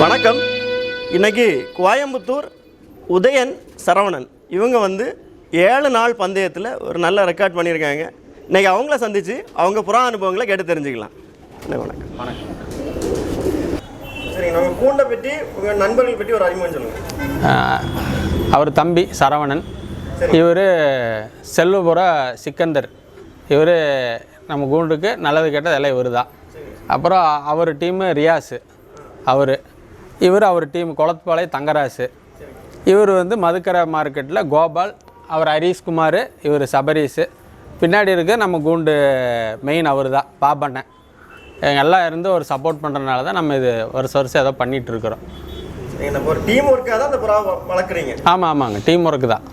வணக்கம். இன்றைக்கி கோயம்புத்தூர் உதயன் சரவணன் இவங்க 7 நாள் பந்தயத்தில் ஒரு நல்ல ரெக்கார்ட் பண்ணியிருக்காங்க. இன்றைக்கி அவங்கள சந்தித்து அவங்க புறா அனுபவங்களை கேட்டு தெரிஞ்சுக்கலாம். வணக்கம். வணக்கம். சரி, நம்ம கூண்டை பற்றி உங்கள் நண்பர்கள் பற்றி ஒரு அறிமுகம் சொல்லுங்கள். அவர் தம்பி சரவணன், இவர் செல்வபுர சிக்கந்தர். இவர் நம்ம கூண்டுக்கு நல்லது கேட்டது எல்லாம் இவர் தான். அப்புறம் அவர் team Riyas, our team Kulathupalayam Thangarasu. இவர் மதுக்கரை மார்க்கெட்டில் கோபால், அவர் ஹரீஷ்குமார், இவர் சபரீஸு. பின்னாடி இருக்க நம்ம கூண்டு மெயின் அவர் தான் பாபண்ணன். எல்லாம் இருந்து ஒரு சப்போர்ட் பண்ணுறதுனால தான் நம்ம இது வருஷம் ஏதோ பண்ணிகிட்ருக்குறோம். ஒரு டீம் ஒர்க்காக தான் அந்த புறா வளர்க்குறீங்க? ஆமாங்க, டீம் ஒர்க்கு தான்.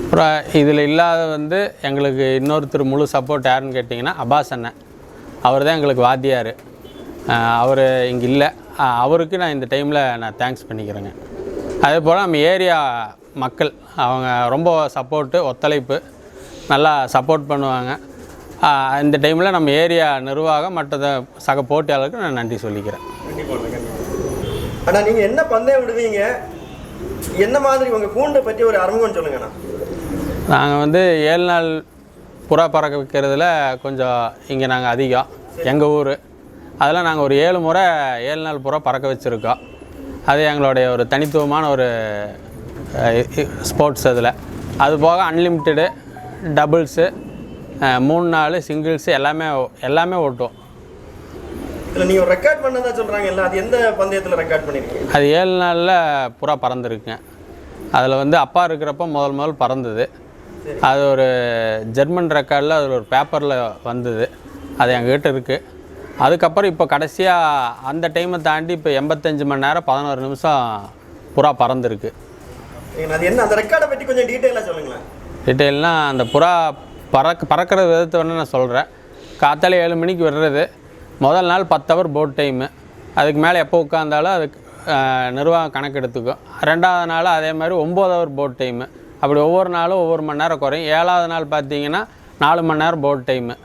அப்புறம் இதில் இல்லாத எங்களுக்கு இன்னொருத்தர் முழு சப்போர்ட் யாருன்னு கேட்டிங்கன்னா அப்பாஸ் அண்ணன். அவர் தான் எங்களுக்கு வாத்தியார். அவர் இங்கே இல்லை, அவருக்கு நான் இந்த டைமில் நான் தேங்க்ஸ் பண்ணிக்கிறேங்க. அதே போல் நம்ம ஏரியா மக்கள் அவங்க ரொம்ப சப்போர்ட்டு, ஒத்துழைப்பு, நல்லா சப்போர்ட் பண்ணுவாங்க. இந்த டைமில் நம்ம ஏரியா நிர்வாகம் மற்ற சக போட்டியாளருக்கு நான் நன்றி சொல்லிக்கிறேன். ஆனால் நீங்கள் என்ன பந்தயம் விடுவீங்க, என்ன மாதிரி உங்கள் கூண்டை பற்றி ஒரு அறிமுகம் சொல்லுங்கண்ணா. நாங்கள் 7 நாள் புறா பறக்க வைக்கிறதுல கொஞ்சம் இங்கே நாங்கள் அதிகம், எங்கள் ஊர். அதெல்லாம் நாங்கள் ஒரு 7 முறை 7 நாள் புறா பறக்க வச்சுருக்கோம். அது எங்களுடைய ஒரு தனித்துவமான ஒரு ஸ்போர்ட்ஸ். அதில் அது போக அன்லிமிட்டடு, டபுள்ஸு, 3 நாள் சிங்கிள்ஸு எல்லாமே ஓட்டுவோம். இதில் நீங்கள் ரெக்கார்ட் பண்ணதா சொல்கிறாங்க இல்லை, அது எந்த பந்தயத்தில் ரெக்கார்ட் பண்ணியிருக்கீங்க? அது 7 நாளில் புறா பறந்துருக்குங்க. அதில் அப்பா இருக்கிறப்ப முதல் பறந்தது. அது ஒரு ஜெர்மன் ரெக்கார்டில் அது ஒரு பேப்பரில் வந்தது. அது எங்ககிட்ட இருக்குது. அதுக்கப்புறம் இப்போ கடைசியாக அந்த டைமை தாண்டி இப்போ 85 மணி நேரம் 11 நிமிஷம் புறா பறந்துருக்கு. அது என்ன, அந்த ரெக்கார்டை பற்றி கொஞ்சம் டீட்டெயிலாக சொல்லுங்களேன். டீட்டெயில்னால் அந்த புறா பறக்கிற விதத்தை நான் சொல்கிறேன். காத்தால 7 மணிக்கு விடுறது. முதல் நாள் 10 ஹவர் போட் டைமு. அதுக்கு மேலே எப்போ உட்காந்தாலும் அதுக்கு நிர்வாகம் கணக்கு எடுத்துக்கும். 2வது நாள் அதே மாதிரி 9 ஹவர் போட் டைமு. அப்படி ஒவ்வொரு நாளும் ஒவ்வொரு மணி நேரம் குறையும். 7வது நாள் பார்த்திங்கன்னா 4 மணி நேரம் போட் டைமு.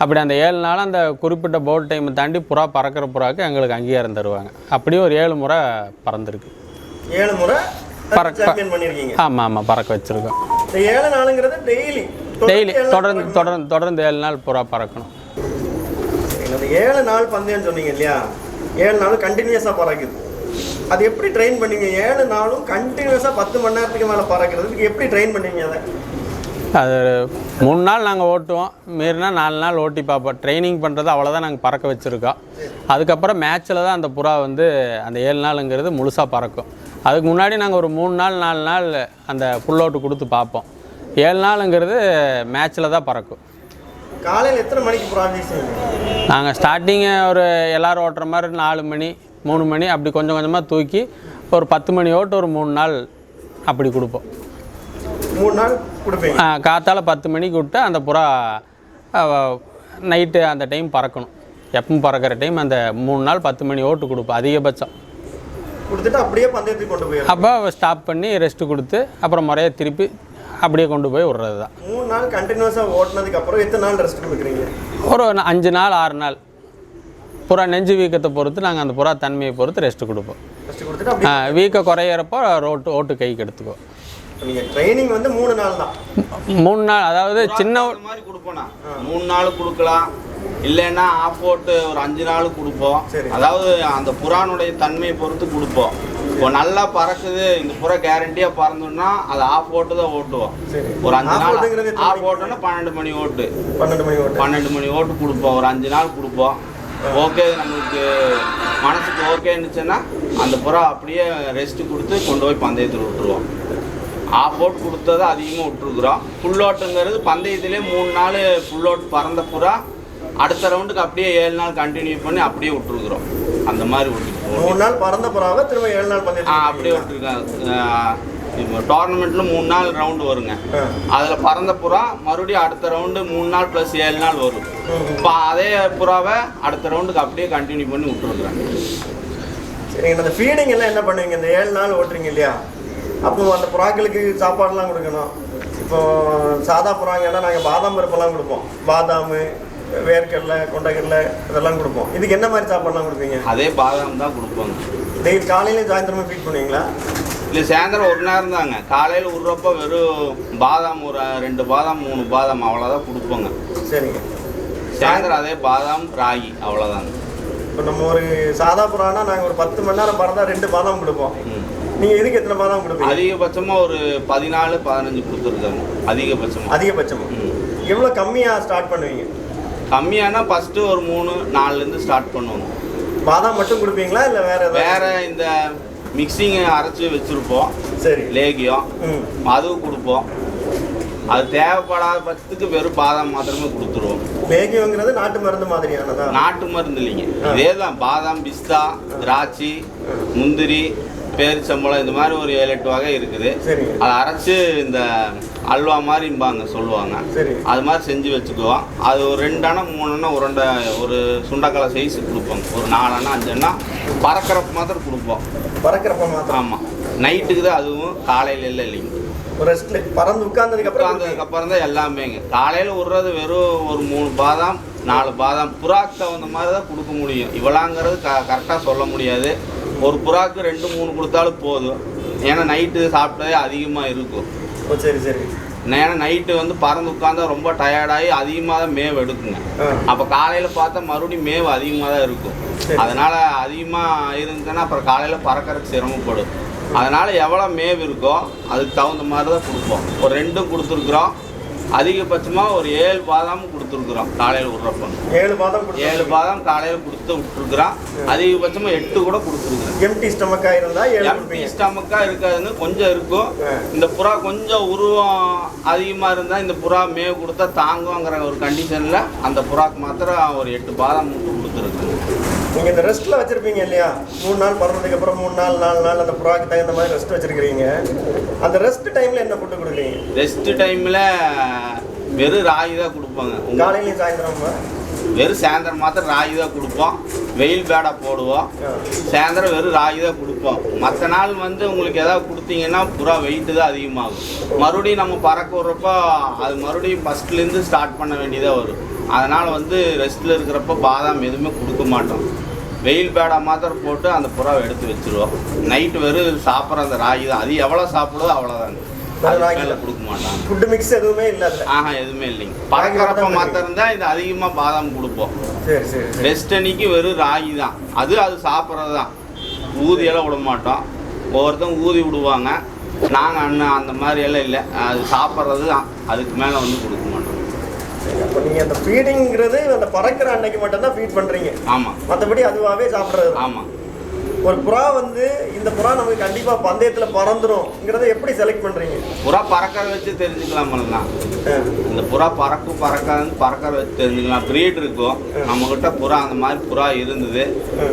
அப்படி அந்த 7 நாள் அந்த குறிப்பிட்ட போட் டைமை தாண்டி புறா பறக்கிற புறாவுக்கு எங்களுக்கு அங்கீகாரம் தருவாங்க. அப்படியே ஒரு 7 முறை பறந்துருக்கு. 7 முறை பறக்க பண்ணியிருக்கீங்க? ஆமாம், பறக்க வச்சுருக்கோம். 7 நாளுங்கிறது டெய்லி தொடர்ந்து 7 நாள் புறா பறக்கணும். 7 நாள் பந்தயம் சொன்னீங்க இல்லையா, 7 நாளும் கண்டினியூஸாக பறக்குது. அது எப்படி ட்ரெயின் பண்ணீங்க? 7 நாளும் கண்டினியூஸாக 10 மணி நேரத்துக்கு மேலே பறக்கிறதுக்கு எப்படி ட்ரெயின் பண்ணீங்க? அது 3 நாள் நாங்கள் ஓட்டுவோம், மீறினா 4 நாள் ஓட்டி பார்ப்போம். ட்ரைனிங் பண்ணுறது அவ்வளோதான் நாங்கள் பறக்க வச்சுருக்கோம். அதுக்கப்புறம் மேட்ச்சில் தான் அந்த புறா அந்த 7 நாளுங்கிறது முழுசாக பறக்கும். அதுக்கு முன்னாடி நாங்கள் ஒரு 3 நாள் 4 நாள் அந்த புல் அவுட்டு கொடுத்து பார்ப்போம். 7 நாளுங்கிறது மேட்ச்சில் தான் பறக்கும். காலையில் எத்தனை மணிக்கு புறா வீசுவீங்க? நாங்கள் ஸ்டார்டிங்கு ஒரு எல்லோரும் ஓட்டுற மாதிரி 4 மணி 3 மணி அப்படி கொஞ்சம் கொஞ்சமாக தூக்கி ஒரு 10 மணி ஓட்டு ஒரு 3 நாள் அப்படி கொடுப்போம். 3 நாள் கொடுப்பீங்க? காத்தால 10 மணிக்கு விட்டு அந்த புறா நைட்டு அந்த டைம் பறக்கணும். எப்பவும் பறக்கிற டைம் அந்த 3 நாள் 10 மணி ஓட்டு கொடுப்போம் அதிகபட்சம். கொடுத்துட்டு அப்படியே பந்தயத்துக்கு கொண்டு போய் அப்போ ஸ்டாப் பண்ணி ரெஸ்ட்டு கொடுத்து அப்புறம் முறையாக திருப்பி அப்படியே கொண்டு போய் விட்றது தான். 3 நாள் கண்டினியூஸாக ஓட்டினதுக்கு அப்புறம் எத்தனை நாள் ரெஸ்ட் கொடுக்குறீங்க? ஒரு 5 நாள் 6 நாள் புறா நெஞ்சு வீக்கத்தை பொறுத்து நாங்கள் அந்த புறா தன்மையை பொறுத்து ரெஸ்ட்டு கொடுப்போம். ரெஸ்ட் கொடுத்துட்டு வீக்கம் குறையிறப்போ ஓட்டு கைக்கு எடுத்துக்குவோம். நீங்கள் ட்ரைனிங் 3 நாள் தான்? 3 நாள், அதாவது சின்ன மாதிரி கொடுப்போம்னா 3 நாள் கொடுக்கலாம், இல்லைன்னா ஆஃப் ஓட்டு ஒரு 5 நாள் கொடுப்போம். அதாவது அந்த புறானுடைய தன்மையை பொறுத்து கொடுப்போம். இப்போ நல்லா பறக்குது, இந்த புறா கேரண்டியாக பறந்தோம்னா அது ஆஃப் ஓட்டு தான் ஓட்டுவோம். ஒரு 5 நாள் ஆஃப் ஓட்டுன்னா 12 மணி ஓட்டு 12 மணி ஓட்டு கொடுப்போம். ஒரு 5 நாள் கொடுப்போம். ஓகே, நம்மளுக்கு மனசுக்கு ஓகேன்னுச்சுன்னா அந்த புறா அப்படியே ரெஸ்ட்டு கொடுத்து கொண்டு போய் பந்தயத்தில் விட்டுருவோம். ஆஃப் ஓட் கொடுத்ததை அதிகமாக விட்டுருக்குறோம். ஃபுல் ஓட்டுங்கிறது பந்தயத்திலே 3 நாள் ஃபுல் ஓட் பறந்த புறா அடுத்த ரவுண்டுக்கு அப்படியே 7 நாள் கண்டினியூ பண்ணி அப்படியே விட்டுருக்குறோம். அந்த மாதிரி விட்டுருக்கோம். 3 நாள் பறந்த புறாவை திரும்ப 7 நாள் பந்தயம் அப்படியே விட்டுருக்கேன். இப்போ டோர்னமெண்ட்டில் 3 நாள் ரவுண்டு வருங்க. அதில் பறந்த புறா மறுபடியும் அடுத்த ரவுண்டு 3 நாள் ப்ளஸ் 7 நாள் வரும். இப்போ அதே புறாவை அடுத்த ரவுண்டுக்கு அப்படியே கண்டினியூ பண்ணி விட்டுருக்குறேன். சரிங்க. அந்த ஃபீடிங் எல்லாம் என்ன பண்ணுவீங்க? இந்த 7 நாள் ஓட்டுறீங்க இல்லையா, அப்போ அந்த புறாக்களுக்கு சாப்பாடுலாம் கொடுக்கணும். இப்போது சாதா புறாங்கன்னா நாங்கள் பாதாம் பருப்பெல்லாம் கொடுப்போம். பாதாம், வேர்க்கடலை கொண்டைக்கடலை இதெல்லாம் கொடுப்போம். இதுக்கு என்ன மாதிரி சாப்பாடுலாம் கொடுப்பீங்க? அதே பாதாம் தான் கொடுப்போங்க. டெய்லி காலையிலையும் சாயந்தரமாக ஃபீட் பண்ணுவீங்களா? இல்லை, சாயந்தரம் ஒரு நேரம் தாங்க. காலையில் விட்றப்போ வெறும் பாதாம் ஒரு 2 பாதாம் 3 பாதாம் அவ்வளோதான் கொடுப்போங்க. சரிங்க. சாயந்தரம் அதே பாதாம் ராகி அவ்வளோதாங்க. இப்போ நம்ம ஒரு சாதா புறானா நாங்கள் ஒரு 10 மணி நேரம் பறந்தால் 2 பாதாம் கொடுப்போம். நீங்கள் இதுக்கு எத்தனை பாதாம் கொடுப்பீங்க? அதிகபட்சமாக ஒரு 14-15 கொடுத்துருக்காங்க. அதிகபட்சமாக எவ்வளோ கம்மியாக ஸ்டார்ட் பண்ணுவீங்க? கம்மியானா ஃபஸ்ட்டு ஒரு 3-4லேருந்து ஸ்டார்ட் பண்ணுவோங்க. பாதாம் மட்டும் கொடுப்பீங்களா இல்லை வேறு இந்த மிக்சிங்கை அரைச்சி வச்சுருப்போம். சரி. லேகியம் அதுவும் கொடுப்போம். அது தேவைப்படாத பட்சத்துக்கு வெறும் பாதாம் மாத்திரமே கொடுத்துருவோம். லேகியங்கிறது நாட்டு மருந்து மாதிரியானதா? நாட்டு மருந்து இல்லைங்க, இதே தான். பாதாம், பிஸ்தா, திராட்சை, முந்திரி, பேரிச்சம்பழம் இந்த மாதிரி ஒரு 7-8 வகை இருக்குது. அதை அரைச்சி இந்த அல்வா மாதிரிம்பாங்க சொல்லுவாங்க. அது மாதிரி செஞ்சு வச்சுக்குவோம். அது ஒரு 2 அணை 3 அணை உருண்டை ஒரு சுண்டக்காலை சைஸ் கொடுப்போம். ஒரு 4 அணை 5 அணை பறக்கிறப்ப மாத்திரம் கொடுப்போம். பறக்கிறப்ப மாத்திரம்? ஆமாம். நைட்டுக்கு தான், அதுவும் காலையில் இல்லை இல்லைங்க. பறந்து உட்கார்ந்ததுக்கப்புறம் தான் எல்லாமேங்க. காலையில் விட்றது வெறும் ஒரு 3 பாதாம் 4 பாதாம் புறாக்கு தகுந்த மாதிரி தான் கொடுக்க முடியும். இவ்வளாங்கிறது கரெக்டாக சொல்ல முடியாது. ஒரு புறாக்கு 2-3 கொடுத்தாலும் போதும். ஏன்னா நைட்டு சாப்பிட்டதே அதிகமாக இருக்கும். சரி சரி. ஏன்னா நைட்டு வந்து பறந்து உட்காந்தா ரொம்ப டயர்டாகி அதிகமாக தான் மேவு எடுக்குங்க. அப்போ காலையில் பார்த்தா மறுபடியும் மேவு அதிகமாக தான் இருக்கும். அதனால் அதிகமாக இருந்துச்சுன்னா அப்புறம் காலையில் பறக்கிறதுக்கு சிரமப்படும். அதனால் எவ்வளோ மேவு இருக்கோ அதுக்கு தகுந்த மாதிரி தான் கொடுப்போம். ஒரு 2 கொடுத்துருக்குறோம். அதிகபட்சமாக ஒரு 7 பாதாம் கொடுத்துருக்குறோம் காலையில் விட்றப்போ. 7 பாதாம் காலையில் கொடுத்து விட்டுருக்குறோம். அதிகபட்சமாக 8 கூட கொடுத்துருக்குறோம். எம்டி ஸ்டமக்காக இருந்தால் எம்டி ஸ்டமக்காக இருக்காதுங்க, கொஞ்சம் இருக்கும். இந்த புறா கொஞ்சம் உருவம் அதிகமாக இருந்தால் இந்த புறா மேவு கொடுத்தா தாங்குங்கிற ஒரு கண்டிஷனில் அந்த புறாக்கு மாத்திரம் ஒரு 8 பாதாம் மட்டும் கொடுத்துருக்குங்க. நீங்கள் இந்த ரெஸ்ட்டில் வச்சுருப்பீங்க இல்லையா? 3 நாள் பறந்ததுக்கப்புறம் 3 நாள் 4 நாள் அந்த புறாக்கு தகுந்த மாதிரி ரெஸ்ட் வச்சுருக்கிறீங்க. அந்த ரெஸ்ட் டைமில் என்ன ஃபுட்டு கொடுக்குறீங்க? ரெஸ்ட் டைமில் வெறும் ராகி தான் கொடுப்போங்க. காலையிலையும் சாயந்தரமா? வெறும் சாயந்தரம் மாத்திரம் ராகி தான் கொடுப்போம். வெயில் பேடா போடுவோம். சாயந்தரம் வெறும் ராகி தான் கொடுப்போம். மற்ற நாள் வந்து உங்களுக்கு எதாவது கொடுத்தீங்கன்னா புறா வெயிட்டு தான் அதிகமாகும். மறுபடியும் நம்ம பறக்க விட்றப்போ அது மறுபடியும் ஃபஸ்ட்லேருந்து ஸ்டார்ட் பண்ண வேண்டியதாக வரும். அதனால் வந்து ரெஸ்ட்டில் இருக்கிறப்ப பாதாம் எதுவுமே கொடுக்க மாட்டோம். வெயில் பேடா மாத்திரம் போட்டு அந்த புறாவை எடுத்து வச்சுருவோம். நைட்டு வெறும் சாப்பிட்ற அந்த ராகி தான். அது எவ்வளோ சாப்பிடுதோ அவ்வளோதாங்க. கொடுக்க மாட்டாங்க. ஃபுட்டு மிக்ஸ் எதுவுமே இல்லை? எதுவுமே இல்லைங்க. பறக்கிறப்ப மாத்திரம் தான் இது அதிகமாக பாதாம் கொடுப்போம். சரி சரி. ரெஸ்ட் அன்னைக்கு வெறும் ராகி தான். அது சாப்பிட்றது தான். ஊதியெல்லாம் விட மாட்டோம். ஒவ்வொருத்தவங்க ஊதி விடுவாங்க. நாங்கள் அந்த மாதிரி எல்லாம் இல்லை. அது சாப்பிட்றது தான். அதுக்கு மேலே வந்து கொடுக்க மாட்டோம். அப்போ நீங்கள் அந்த ஃபீடிங்கிறது அந்த பறக்கிற அன்னைக்கு மட்டும்தான் ஃபீட் பண்ணுறீங்க? ஆமாம். மற்றபடி அதுவாகவே சாப்பிட்றது? ஆமாம். ஒரு புறா வந்து இந்த புறா நமக்கு கண்டிப்பாக பந்தயத்தில் பறந்துரும்ங்கிறத எப்படி செலக்ட் பண்ணுறீங்க? புறா பறக்கிற வச்சு தெரிஞ்சுக்கலாம். இந்த புறா பறக்காதுன்னு பறக்கிற வச்சு தெரிஞ்சுக்கலாம். ப்ரீட் இருக்கும் நம்மக்கிட்ட. புறா அந்த மாதிரி புறா இருந்தது.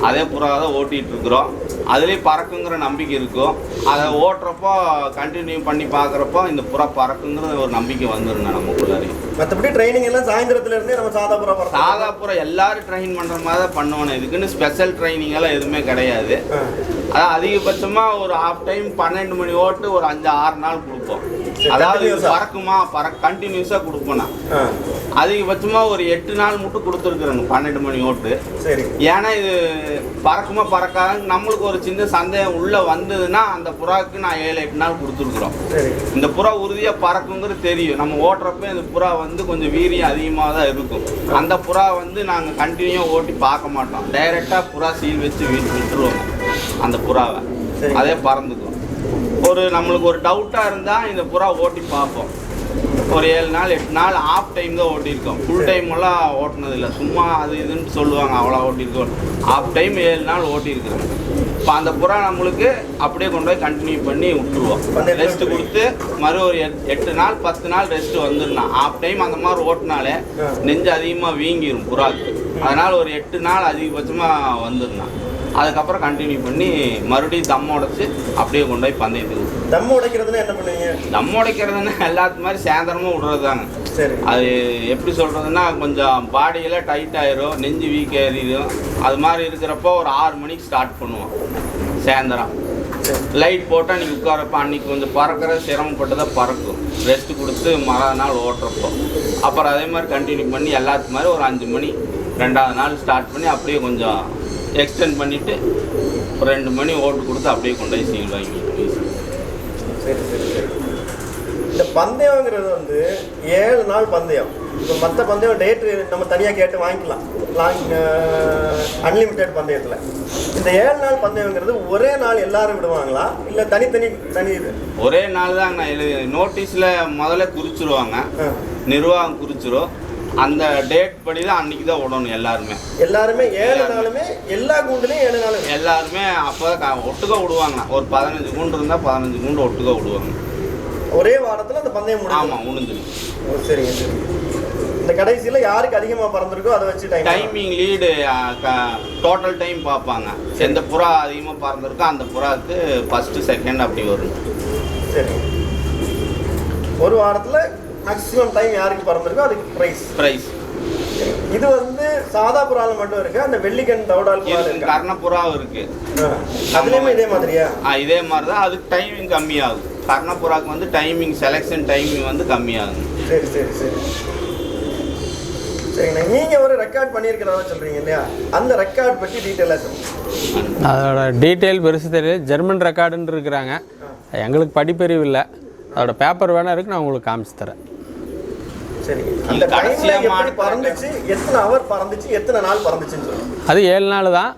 அதே புறா தான் ஓட்டிகிட்டு இருக்கிறோம். அதுலேயும் பறக்குங்கிற நம்பிக்கை இருக்கும். அதை ஓட்டுறப்போ கண்டினியூ பண்ணி பார்க்குறப்போ இந்த புறா பறக்குங்கிற ஒரு நம்பிக்கை வந்துருங்க நமக்குள்ளாரையும். மற்றபடி ட்ரைனிங் எல்லாம் சாயந்தரத்துலேருந்தே நம்ம சாதா புறா எல்லாரும் ட்ரெயின் பண்ணுற மாதிரி தான் பண்ணுவானே. இதுக்குன்னு ஸ்பெஷல் ட்ரைனிங் எல்லாம் எதுவுமே கிடையாது. அதான் அதிகபட்சமாக ஒரு ஹாஃப் டைம் 12 மணி ஓட்டு ஒரு 5-6 நாள் கொடுப்போம். அதாவது பறக்குமா கண்டினியூஸாக கொடுப்போம். அதிகபட்சமாக ஒரு 8 நாள் மட்டும் கொடுத்துருக்குறேங்க 12 மணி ஓட்டு. சரி. ஏன்னா இது பறக்குமா பறக்காத நம்மளுக்கு ஒரு சின்ன சந்தேகம் உள்ளே வந்ததுன்னா அந்த புறாவுக்கு நான் 7-8 நாள் கொடுத்துருக்குறோம். இந்த புறா உறுதியாக பறக்குங்கிறது தெரியும். நம்ம ஓட்டுறப்ப இந்த புறா வந்து கொஞ்சம் வீரியம் அதிகமாக தான் இருக்கும். அந்த புறா வந்து நாங்கள் கண்டினியூவாக ஓட்டி பார்க்க மாட்டோம். டைரெக்டாக புறா சீல் வச்சு விட்டுருவோம் அந்த புறாவை. அதே பறந்துக்கும். நம்மளுக்கு ஒரு டவுட்டாக இருந்தால் இந்த புறா ஓட்டி பார்ப்போம். ஒரு 7 நாள் 8 நாள் ஆஃப் டைம் தான் ஓட்டியிருக்கோம். ஃபுல் டைமெல்லாம் ஓட்டினதில்லை. சும்மா அது இதுன்னு சொல்லுவாங்க, அவ்வளோ ஓட்டியிருக்கோம். ஆஃப் டைம் 7 நாள் ஓட்டியிருக்கிறோம். இப்போ அந்த புறா நம்மளுக்கு அப்படியே கொண்டு போய் கண்டினியூ பண்ணி விட்டுருவோம். ரெஸ்ட் கொடுத்து ஒரு 8 நாள் 10 நாள் ரெஸ்ட் வந்துடனா. ஆஃப் டைம் அந்த மாதிரி ஓட்டினாலே நெஞ்சு அதிகமாக வீங்கிடும் புறாக்கு. அதனால் ஒரு 8 நாள் அதிகபட்சமாக வந்துடனா. அதுக்கப்புறம் கண்டினியூ பண்ணி மறுபடியும் தம் உடைச்சி அப்படியே கொண்டு போய் பந்தயத்துக்கு. தம் உடைக்கிறதுனா என்ன பண்ணுவீங்க? தம் உடைக்கிறதுன்னா எல்லாத்து மாதிரி சாயந்தரமும் விடுறது தாங்க. சரி. அது எப்படி சொல்கிறதுன்னா கொஞ்சம் பாடியெல்லாம் டைட் ஆயிரும், நெஞ்சு வீக் ஏறிடும். அது மாதிரி இருக்கிறப்போ ஒரு 6 மணிக்கு ஸ்டார்ட் பண்ணுவோம் சாயந்தரம். லைட் போட்டால் நீங்கள் உட்காரப்போ அன்றைக்கி கொஞ்சம் பறக்கிற சிரமப்பட்டு பறக்கும், ரெஸ்ட் கொடுத்து மறுநாள் ஓட்டுறப்போ. அப்புறம் அதே மாதிரி கண்டினியூ பண்ணி எல்லாத்துக்கு மாதிரி ஒரு 5 மணி 2வது நாள் ஸ்டார்ட் பண்ணி அப்படியே கொஞ்சம் எக்ஸ்டெண்ட் பண்ணிவிட்டு ஒரு 2 மணி ஓட்டு கொடுத்து அப்படியே கொண்டு போய் சீல் வாங்கிட்டு. சரி சரி சரி. இந்த பந்தயங்கிறது வந்து 7 நாள் பந்தயம். இப்போ மற்ற பந்தயம் டேட்டு நம்ம தனியாக கேட்டு வாங்கிக்கலாம், லாங் அன்லிமிட்டெட் பந்தயத்தில். இந்த 7 நாள் பந்தயங்கிறது ஒரே நாள் எல்லாரும் விடுவாங்களா, இல்லை தனி இது? ஒரே நாள் தான். நோட்டீஸில் முதல்ல குறிச்சிருவாங்க, நிர்வாகம் குறிச்சிரும். அந்த டேட் படி தான் அன்றைக்கி தான் விடணும் எல்லாருமே 7 நாளுமே எல்லா கூண்டுலையும் 7 நாளும் எல்லாருமே அப்போ தான் ஒட்டுக்க விடுவாங்க. ஒரு 15 கூண்டு இருந்தால் 15 கூண்டு ஒட்டுக்க விடுவாங்க. ஒரே வாரத்தில் அந்த பந்தயம் முடியும். ஆமாம், முடிஞ்சிடும். சரிங்க சரி. இந்த கடைசியில் யாருக்கு அதிகமாக பறந்துருக்கோ அதை வச்சு டைமிங் லீடு டோட்டல் டைம் பார்ப்பாங்க. எந்த புறா அதிகமாக பறந்துருக்கோ அந்த புறாவுக்கு ஃபஸ்ட்டு செகண்ட் அப்படி வரும். சரி. ஒரு வாரத்தில் மேக்ஸிமம் டைம் யாருக்கு பறந்துருக்கோ அதுக்கு ப்ரைஸ். இது வந்து சாதா புறாவில் மட்டும் இருக்கு, அந்த வெள்ளிக்கண் தவடால் கர்ணப்புறாவும் இருக்கு. அதுலேயுமே இதே மாதிரியா? இதே மாதிரி தான். அதுக்கு டைமிங் கம்மியாகும். கர்ணப்புறாவுக்கு வந்து டைமிங் செலெக்ஷன் டைமிங் வந்து கம்மியாகும். சரி சரி சரி சரிங்கண்ணா. நீங்கள் ஒரு ரெக்கார்ட் பண்ணியிருக்கிறதா சொல்கிறீங்க இல்லையா, அந்த ரெக்கார்ட் பற்றி டீட்டெயிலாக சொல்லுங்கள். அதோட டீட்டெயில் பெருசு தெரியல. ஜெர்மன் ரெக்கார்டுன்னு இருக்கிறாங்க. எங்களுக்கு படிப்பறிவு இல்லை. அதோட பேப்பர் வேணா இருக்கு, நான் உங்களுக்கு காமிச்சு தரேன். சரி. அந்த டைம்ல எப்படி பறந்துச்சு, எத்தனை ஹவர் பறந்துச்சு, எத்தனை நாள் பறந்துச்சுன்னு சொல்லுங்க. அது 7 நாள் தான்.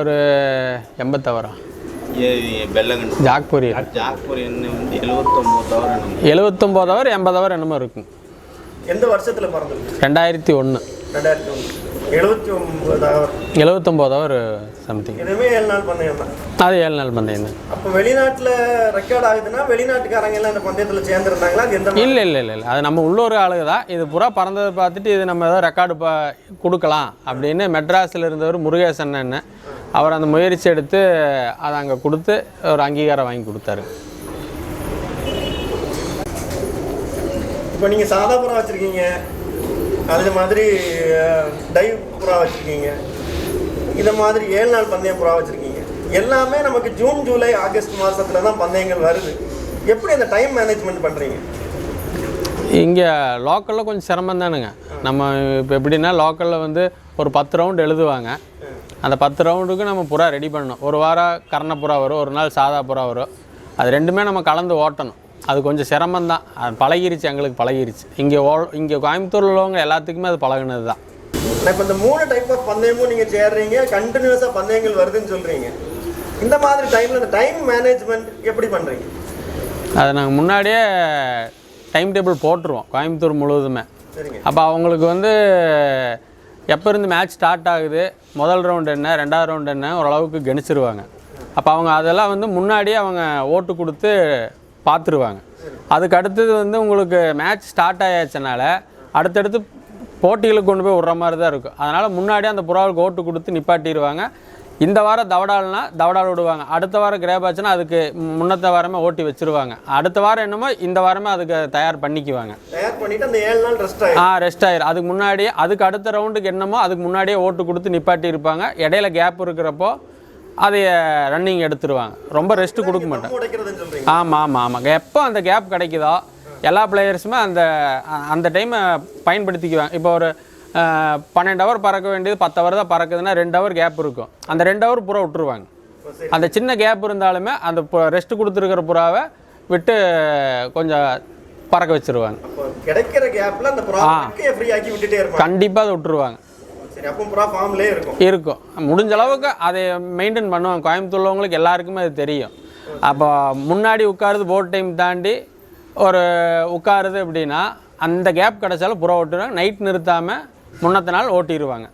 ஒரு 80 ஹவரா பெல்லகன் ஜாக்பூரி வந்து 79 ஹவர் 79 ஹவர் 80 ஹவர் என்னமோ இருக்கும். எந்த வருஷத்தில் பறந்துருக்கு? 2001. 79 ஹவர் சம்திங். இதுவுமே 7 நாள் பந்தயம் தான். அது 7 நாள் பந்தயம் தான். அப்போ வெளிநாட்டில் ரெக்கார்ட் ஆகுதுன்னா வெளிநாட்டுக்காரங்க எல்லாம் அந்த பந்தயத்தில் சேர்ந்துருந்தாங்களா? அது எந்த? இல்லை. அது நம்ம உள்ளூர் ஆளுங்க தான். இது புறா பறந்ததை பார்த்துட்டு இது நம்ம ஏதோ ரெக்கார்டு கொடுக்கலாம் அப்படின்னு மெட்ராஸில் இருந்தவர் முருகேசன் என்ன அவர் அந்த முயற்சி எடுத்து அதை அங்கே கொடுத்து ஒரு அங்கீகாரம் வாங்கி கொடுத்தாரு. இப்போ நீங்கள் சாதா புறா வச்சுருக்கீங்க, அது மாதிரி டைவ் புறா வச்சுருக்கீங்க, இதை மாதிரி 7 நாள் பந்தயம் புறா வச்சுருக்கீங்க. எல்லாமே நமக்கு ஜூன் ஜூலை ஆகஸ்ட் மாதத்தில் தான் பந்தயங்கள் வருது. எப்படி அந்த டைம் மேனேஜ்மெண்ட் பண்ணுறீங்க? இங்கே லோக்கலில் கொஞ்சம் சிரமம் தானுங்க. நம்ம இப்போ எப்படின்னா லோக்கலில் வந்து ஒரு 10 ரவுண்டு எழுதுவாங்க. அந்த 10 ரவுண்டுக்கு நம்ம புறா ரெடி பண்ணணும். ஒரு வாரம் கர்ணப்புறா வரும், ஒரு நாள் சாதா புறா வரும். அது ரெண்டுமே நம்ம கலந்து ஓட்டணும். அது கொஞ்சம் சிரமந்தான். அது பழகிருச்சு, எங்களுக்கு பழகிருச்சு. இங்கே கோயம்புத்தூரில் உள்ளவங்க எல்லாத்துக்குமே அது பழகினது தான். இப்போ இந்த 3 டைப் ஆஃப் பந்தயமும் நீங்கள் சேர்றீங்க, கண்டினியூஸாக பந்தயங்கள் வருதுன்னு சொல்கிறீங்க. இந்த மாதிரி டைமில் இந்த டைம் மேனேஜ்மெண்ட் எப்படி பண்ணுறீங்க? அதை நாங்கள் முன்னாடியே டைம் டேபிள் போட்டுருவோம் கோயம்புத்தூர் முழுவதுமே. சரிங்க. அப்போ அவங்களுக்கு வந்து எப்போ இருந்து மேட்ச் ஸ்டார்ட் ஆகுது, முதல் ரவுண்டு என்ன, 2வது ரவுண்டு என்ன ஓரளவுக்கு கணிச்சிருவாங்க. அப்போ அவங்க அதெல்லாம் வந்து முன்னாடியே அவங்க ஓட்டு கொடுத்து பார்த்துருவாங்க. அதுக்கு அடுத்தது வந்து உங்களுக்கு மேட்ச் ஸ்டார்ட் ஆயாச்சுனால அடுத்தடுத்து போட்டிகளுக்கு கொண்டு போய் விட்ற மாதிரி தான் இருக்கும். அதனால் முன்னாடியே அந்த புறாவுக்கு ஓட்டு கொடுத்து நிப்பாட்டிடுவாங்க. இந்த வாரம் தவடால்னா தவடால் விடுவாங்க, அடுத்த வாரம் கிரேப் ஆச்சுன்னா அதுக்கு முன்னத்த வாரமே ஓட்டி வச்சுருவாங்க. அடுத்த வாரம் என்னமோ இந்த வாரமே அதுக்கு தயார் பண்ணிக்குவாங்க. தயார் பண்ணிவிட்டு அந்த 7 நாள் ரெஸ்ட் ஆயிரும். அதுக்கு முன்னாடியே அதுக்கு அடுத்த ரவுண்டுக்கு என்னமோ அதுக்கு முன்னாடியே ஓட்டு கொடுத்து நிப்பாட்டி இருப்பாங்க. இடையில கேப் இருக்கிறப்போ அதை ரன்னிங் எடுத்துருவாங்க. ரொம்ப ரெஸ்ட்டு கொடுக்க மாட்டாங்க. ஆமாம். எப்போ அந்த கேப் கிடைக்குதோ எல்லா பிளேயர்ஸுமே அந்த டைமை பயன்படுத்திக்குவாங்க. இப்போ ஒரு 12 ஹவர் பறக்க வேண்டியது 10 ஹவர் தான் பறக்குதுன்னா 2 ஹவர் கேப் இருக்கும். அந்த 2 ஹவர் புறா விட்டுருவாங்க. அந்த சின்ன கேப் இருந்தாலுமே அந்த ரெஸ்ட் கொடுத்துருக்கிற புறாவை விட்டு கொஞ்சம் பறக்க வச்சுருவாங்க. கிடைக்கிற கேப்பில் அந்த புறா ஃப்ரீ ஆக்கி விட்டுட்டே இருப்பாங்க. கண்டிப்பாக அதை விட்டுருவாங்க. இருக்கும். முடிஞ்ச அளவுக்கு அதை மெயின்டைன் பண்ணுவாங்க. கோயம்புத்தூர் உள்ளவங்களுக்கு எல்லாருக்குமே அது தெரியும். அப்போ முன்னாடி உட்காருது போட் டைம் தாண்டி ஒரு உட்காருது அப்படின்னா அந்த கேப் கிடைச்சாலும் புறா ஓட்டுவாங்க. நைட் நிறுத்தாமல் முன்னத்த நாள் ஓட்டிடுவாங்க.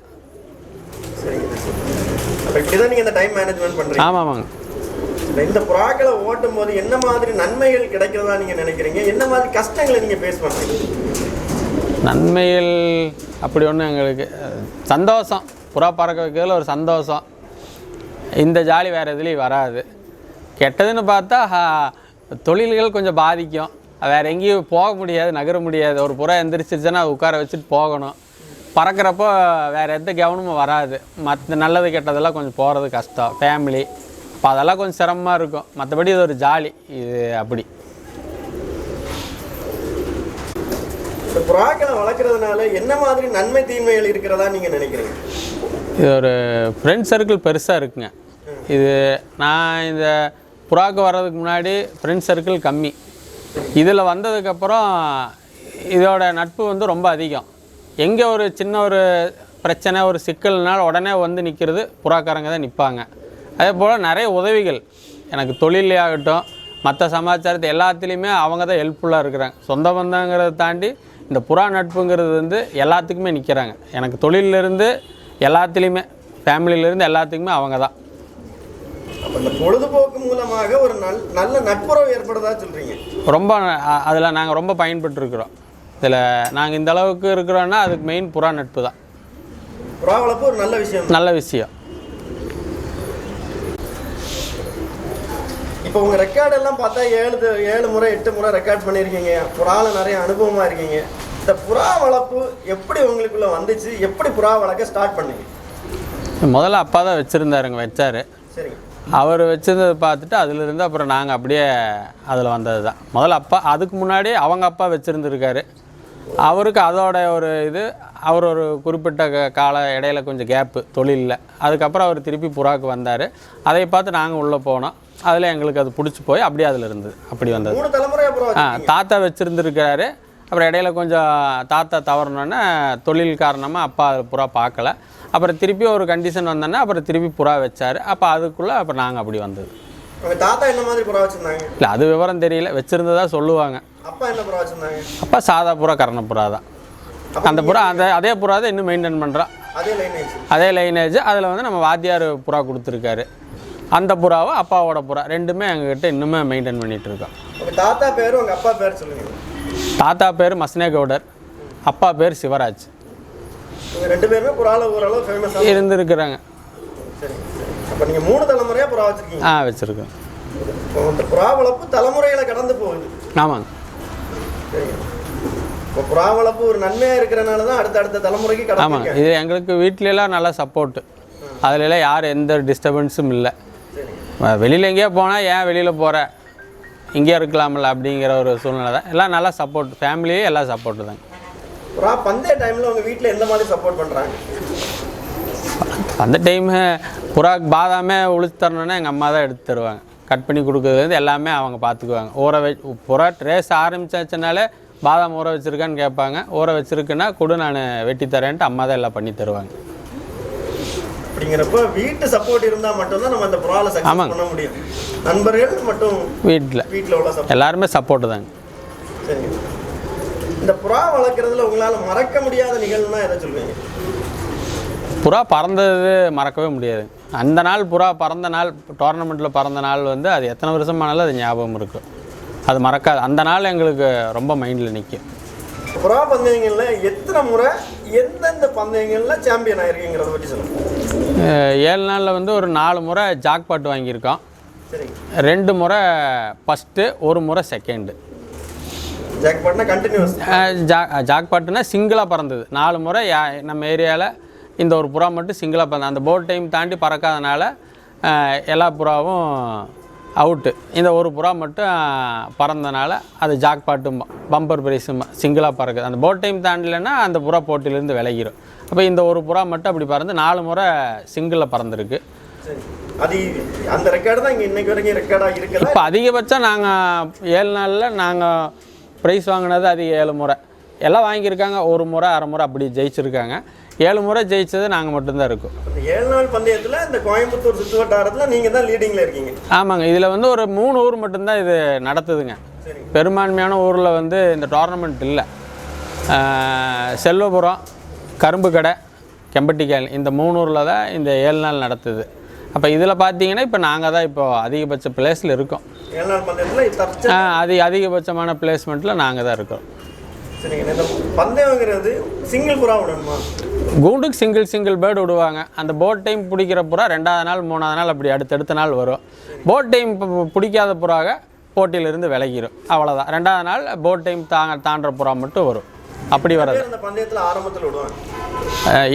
ஆமாங்க. இந்த புறாக்களை ஓட்டும் போது என்ன மாதிரி நன்மைகள் கிடைக்கிறதா நீங்கள் நினைக்கிறீங்க? என்ன மாதிரி கஷ்டங்களை நீங்கள் ஃபேஸ் பண்ணுறீங்க? நன்மைகள் அப்படி ஒன்று எங்களுக்கு சந்தோஷம். புறா பறக்க வைக்கிறதுல ஒரு சந்தோஷம். இந்த ஜாலி வேறு எதுலேயும் வராது. கெட்டதுன்னு பார்த்தா தொழில்கள் கொஞ்சம் பாதிக்கும். வேறு எங்கேயும் போக முடியாது, நகர முடியாது. ஒரு புறா எந்திரிச்சிருச்சுன்னா அது உட்கார வச்சுட்டு போகணும். பறக்கிறப்போ வேறு எந்த கவனமும் வராது. மற்ற நல்லது கெட்டதெல்லாம் கொஞ்சம் போகிறது கஷ்டம். ஃபேமிலி அப்போ அதெல்லாம் கொஞ்சம் சிரமமாக இருக்கும். மற்றபடி இது ஒரு ஜாலி இது அப்படி. இந்த புறாக்களை வளர்க்குறதுனால என்ன மாதிரி நன்மை தீமைகள் இருக்கிறதா நீங்கள் நினைக்கிறீங்க? இது ஒரு ஃப்ரெண்ட் சர்க்கிள் பெருசாக இருக்குங்க. இது நான் இந்த புறாக்கு வர்றதுக்கு முன்னாடி ஃப்ரெண்ட் சர்க்கிள் கம்மி. இதில் வந்ததுக்கப்புறம் இதோட நட்பு வந்து ரொம்ப அதிகம். எங்கே ஒரு சின்ன ஒரு பிரச்சனை ஒரு சிக்கல்னால் உடனே வந்து நிற்கிறது புறாக்காரங்க தான் நிற்பாங்க. அதே போல் நிறைய உதவிகள் எனக்கு தொழிலே ஆகட்டும் மற்ற சமாச்சாரத்தை எல்லாத்துலேயுமே அவங்க தான் ஹெல்ப்ஃபுல்லாக இருக்கிறாங்க. சொந்த பந்தங்கிறத தாண்டி இந்த புறா நட்புங்கிறது வந்து எல்லாத்துக்குமே நிற்கிறாங்க. எனக்கு தொழிலிருந்து எல்லாத்துலேயுமே ஃபேமிலியிலேருந்து எல்லாத்துக்குமே அவங்க தான். அப்போ இந்த பொழுதுபோக்கு மூலமாக ஒரு நல்ல நட்புறவு ஏற்படுறதா சொல்கிறீங்க? ரொம்ப அதில் நாங்கள் ரொம்ப பயன்பட்டுருக்குறோம். இதில் நாங்கள் இந்த அளவுக்கு இருக்கிறோன்னா அதுக்கு மெயின் புறா நட்பு தான். புறா வளர்ப்பு ஒரு நல்ல விஷயம். நல்ல விஷயம். இப்போ உங்கள் ரெக்கார்டெல்லாம் பார்த்தா 7 முறை 8 முறை ரெக்கார்ட் பண்ணியிருக்கீங்க. புறாவில் நிறைய அனுபவமாக இருக்கீங்க. இந்த புறா வளர்ப்பு எப்படி உங்களுக்குள்ளே வந்துச்சு? எப்படி புறா வளர்க்க ஸ்டார்ட் பண்ணீங்க? முதல்ல அப்பா தான் வச்சுருந்தாருங்க, வச்சார். சரிங்க. அவர் வச்சுருந்ததை பார்த்துட்டு அதிலிருந்து அப்புறம் நாங்கள் அப்படியே அதில் வந்தது தான். முதல்ல அப்பா, அதுக்கு முன்னாடி அவங்க அப்பா வச்சுருந்துருக்காரு. அவருக்கு அதோட ஒரு இது, அவர் ஒரு குறிப்பிட்ட கால இடையில கொஞ்சம் கேப்பு தொழிலில். அதுக்கப்புறம் அவர் திருப்பி புறாவுக்கு வந்தார். அதை பார்த்து நாங்கள் உள்ளே போனோம். அதில் எங்களுக்கு அது பிடிச்சி போய் அப்படியே அதில் இருந்தது. அப்படி வந்தது. 3 தலைமுறை அப்புறம் தாத்தா வச்சுருந்துருக்காரு. அப்புறம் இடையில கொஞ்சம் தாத்தா தவறினோன்னே தொழில் காரணமாக அப்பா புறா பார்க்கல. அப்புறம் திருப்பி ஒரு கண்டிஷன் வந்தோன்னா அப்புறம் திருப்பி புறா வச்சார். அப்போ அதுக்குள்ளே அப்புறம் நாங்கள் அப்படி வந்தது. உங்கள் தாத்தா என்ன மாதிரி புறா வச்சுருந்தாங்க? இல்லை, அது விவரம் தெரியல. வச்சுருந்ததா சொல்லுவாங்க. அப்பா என்ன புறா வச்சுருந்தாங்க? அப்பா சாதா புறா, கரணப்புறா தான். அந்த புறா அதே புறா தான் இன்னும் மெயின்டைன் பண்ணுறோம். அதே லைனேஜ். அதில் வந்து நம்ம வாத்தியார் புறா கொடுத்துருக்காரு. அந்த புறாவை அப்பாவோட புறா ரெண்டுமே எங்ககிட்ட இன்னுமே மெயின்டைன் பண்ணிகிட்டு இருக்கோம். உங்கள் தாத்தா பேர் உங்கள் அப்பா பேர் சொல்லுங்கள். தாத்தா பேர் மஸ்னே கவுடர், அப்பா பேர் சிவராஜ். இவங்க 2 பேருமே புறாவில் ஓரளவு ஃபேமஸாக இருந்துருக்குறாங்க. சரி. அப்போ நீங்கள் 3 தலைமுறையாக புறா வச்சுருக்கீங்க? வச்சுருக்கோம். இந்த புறா வளர்ப்பு தலைமுறைகளை கடந்து போகுது. ஆமாங்க. சரி. இப்போ புறா வளர்ப்பு ஒரு நன்மையாக இருக்கிறனால தான் அடுத்த தலைமுறைக்கு கடந்து. ஆமாங்க. இது எங்களுக்கு வீட்டிலலாம் நல்லா சப்போர்ட்டு. அதிலலாம் யாரும் எந்த டிஸ்டர்பன்ஸும் இல்லை. வெளியில் எங்கேயோ போனால் ஏன் வெளியில் போகிற, இங்கேயே இருக்கலாம்ல அப்படிங்கிற ஒரு சூழ்நிலை தான். எல்லாம் நல்லா சப்போர்ட், ஃபேமிலியே எல்லாம் சப்போர்ட்டு தாங்க. புறா பந்தய டைமில் உங்கள் வீட்டில் எந்த மாதிரி சப்போர்ட் பண்ணுறாங்க? அந்த டைமு புறாக்கு பாதாமே உளிச்சு தரணுன்னா எங்கள் அம்மா தான் எடுத்து தருவாங்க. கட் பண்ணி கொடுக்குறது எல்லாமே அவங்க பார்த்துக்குவாங்க. புறா ரேஸ் ஆரம்பிச்சாச்சுனாலே பாதாம் ஊற வச்சுருக்கான்னு கேட்பாங்க. ஊற வச்சுருக்குன்னா கொடு நான் வெட்டி தரேன்ட்டு அம்மா தான் எல்லாம் பண்ணி தருவாங்க. அப்படிங்கிறப்ப வீட்டு சப்போர்ட் இருந்தால் மட்டும்தான் நம்ம அந்த புறாவில் சக்ஸஸ் பண்ண முடியும். நண்பர்கள் மட்டும் வீட்டில் உள்ள சப்போர்ட் எல்லாருமே சப்போர்ட்டு தாங்க. சரி. இந்த புறா வளர்க்குறதுல உங்களால் மறக்க முடியாத நிகழ்வுனா எதை சொல்லுவீங்க? புறா பறந்தது மறக்கவே முடியாது. அந்த நாள் புறா பறந்த நாள், டோர்னமெண்ட்டில் பறந்த நாள் வந்து அது எத்தனை வருஷமானாலும் அது ஞாபகம் இருக்கும். அது மறக்காது. அந்த நாள் எங்களுக்கு ரொம்ப மைண்டில் நிற்கும். புறா பந்தயங்களில் எத்தனை முறை எந்தெந்த பந்தயங்களில் சாம்பியன் ஆகிருக்கீங்கிறத பற்றி சொல்லுங்கள். 7 நாளில் வந்து ஒரு 4 முறை ஜாக்பாட் வாங்கியிருக்கோம். சரி. 2 முறை ஃபஸ்ட்டு, 1 முறை செகண்டு. ஜாக்பாட்னா கண்டினியூஸ்? ஜாக்பாட்டுனா சிங்கிளாக பறந்தது 4 முறை. நம்ம ஏரியாவில் இந்த ஒரு புறா மட்டும் சிங்கிளாக பறந்தது. அந்த போட் டைம் தாண்டி பறக்காதனால எல்லா புறாவும் அவுட்டு. இந்த ஒரு புறா மட்டும் பறந்தனால அது ஜாக்பாட்டும் பம்பர் பிரைஸும் சிங்கிளாக பறக்குது. அந்த போட் டைம் தாண்டலைன்னா அந்த புறா போட்டியிலேருந்து விலகிடும். அப்போ இந்த ஒரு புறா மட்டும் அப்படி பறந்து 4 முறை சிங்கிளில் பறந்துருக்கு. அது அந்த ரெக்கார்டு தான் இங்கே இன்றைக்கு வரைக்கும் ரெக்கார்டாக இருக்குது. இப்போ அதிகபட்சம் நாங்கள் 7 நாளில் நாங்கள் ப்ரைஸ் வாங்கினது அது 7 முறை. எல்லாம் வாங்கியிருக்காங்க 1 முறை 1/2 முறை அப்படி ஜெயிச்சிருக்காங்க. 7 முறை ஜெயிச்சது நாங்கள் மட்டும்தான் இருக்கோம். 7 நாள் பந்தயத்தில் இந்த கோயம்புத்தூர் சுற்று வட்டாரத்தில் நீங்கள் தான் லீடிங்கில் இருக்கீங்க? ஆமாங்க. இதில் வந்து ஒரு 3 ஊர் மட்டும்தான் இது நடத்துதுங்க. பெரும்பான்மையான ஊரில் வந்து இந்த டோர்னமெண்ட் இல்லை. செல்வபுரம், கரும்பு கடை, கெம்பட்டிக்கால் இந்த 3 ஊரில் தான் இந்த 7 நாள் நடத்துது. அப்போ இதில் பார்த்தீங்கன்னா இப்போ நாங்கள் தான் இப்போ அதிகபட்ச பிளேஸில் இருக்கோம். 7 நாள் பந்தயத்தில் அதிகபட்சமான பிளேஸ்மெண்ட்டில் நாங்கள் தான் இருக்கோம். சரிங்க. இந்த பந்தயங்கிறது சிங்கிள் புறா விடணுமா? கூண்டுக்கு சிங்கிள் பேர்டு விடுவாங்க. அந்த போட் டைம் பிடிக்கிற புறா 2ஆவது நாள் 3ஆவது நாள் அப்படி அடுத்தடுத்த நாள் வரும். போட் டைம் பிடிக்காத புறாக போட்டியிலிருந்து விலகிடும். அவ்வளோதான். 2ஆவது நாள் போட் டைம் தாண்டுற புறா மட்டும் வரும். அப்படி வராது. இந்த பந்தயத்தில் ஆரம்பத்தில் விடுவாங்க.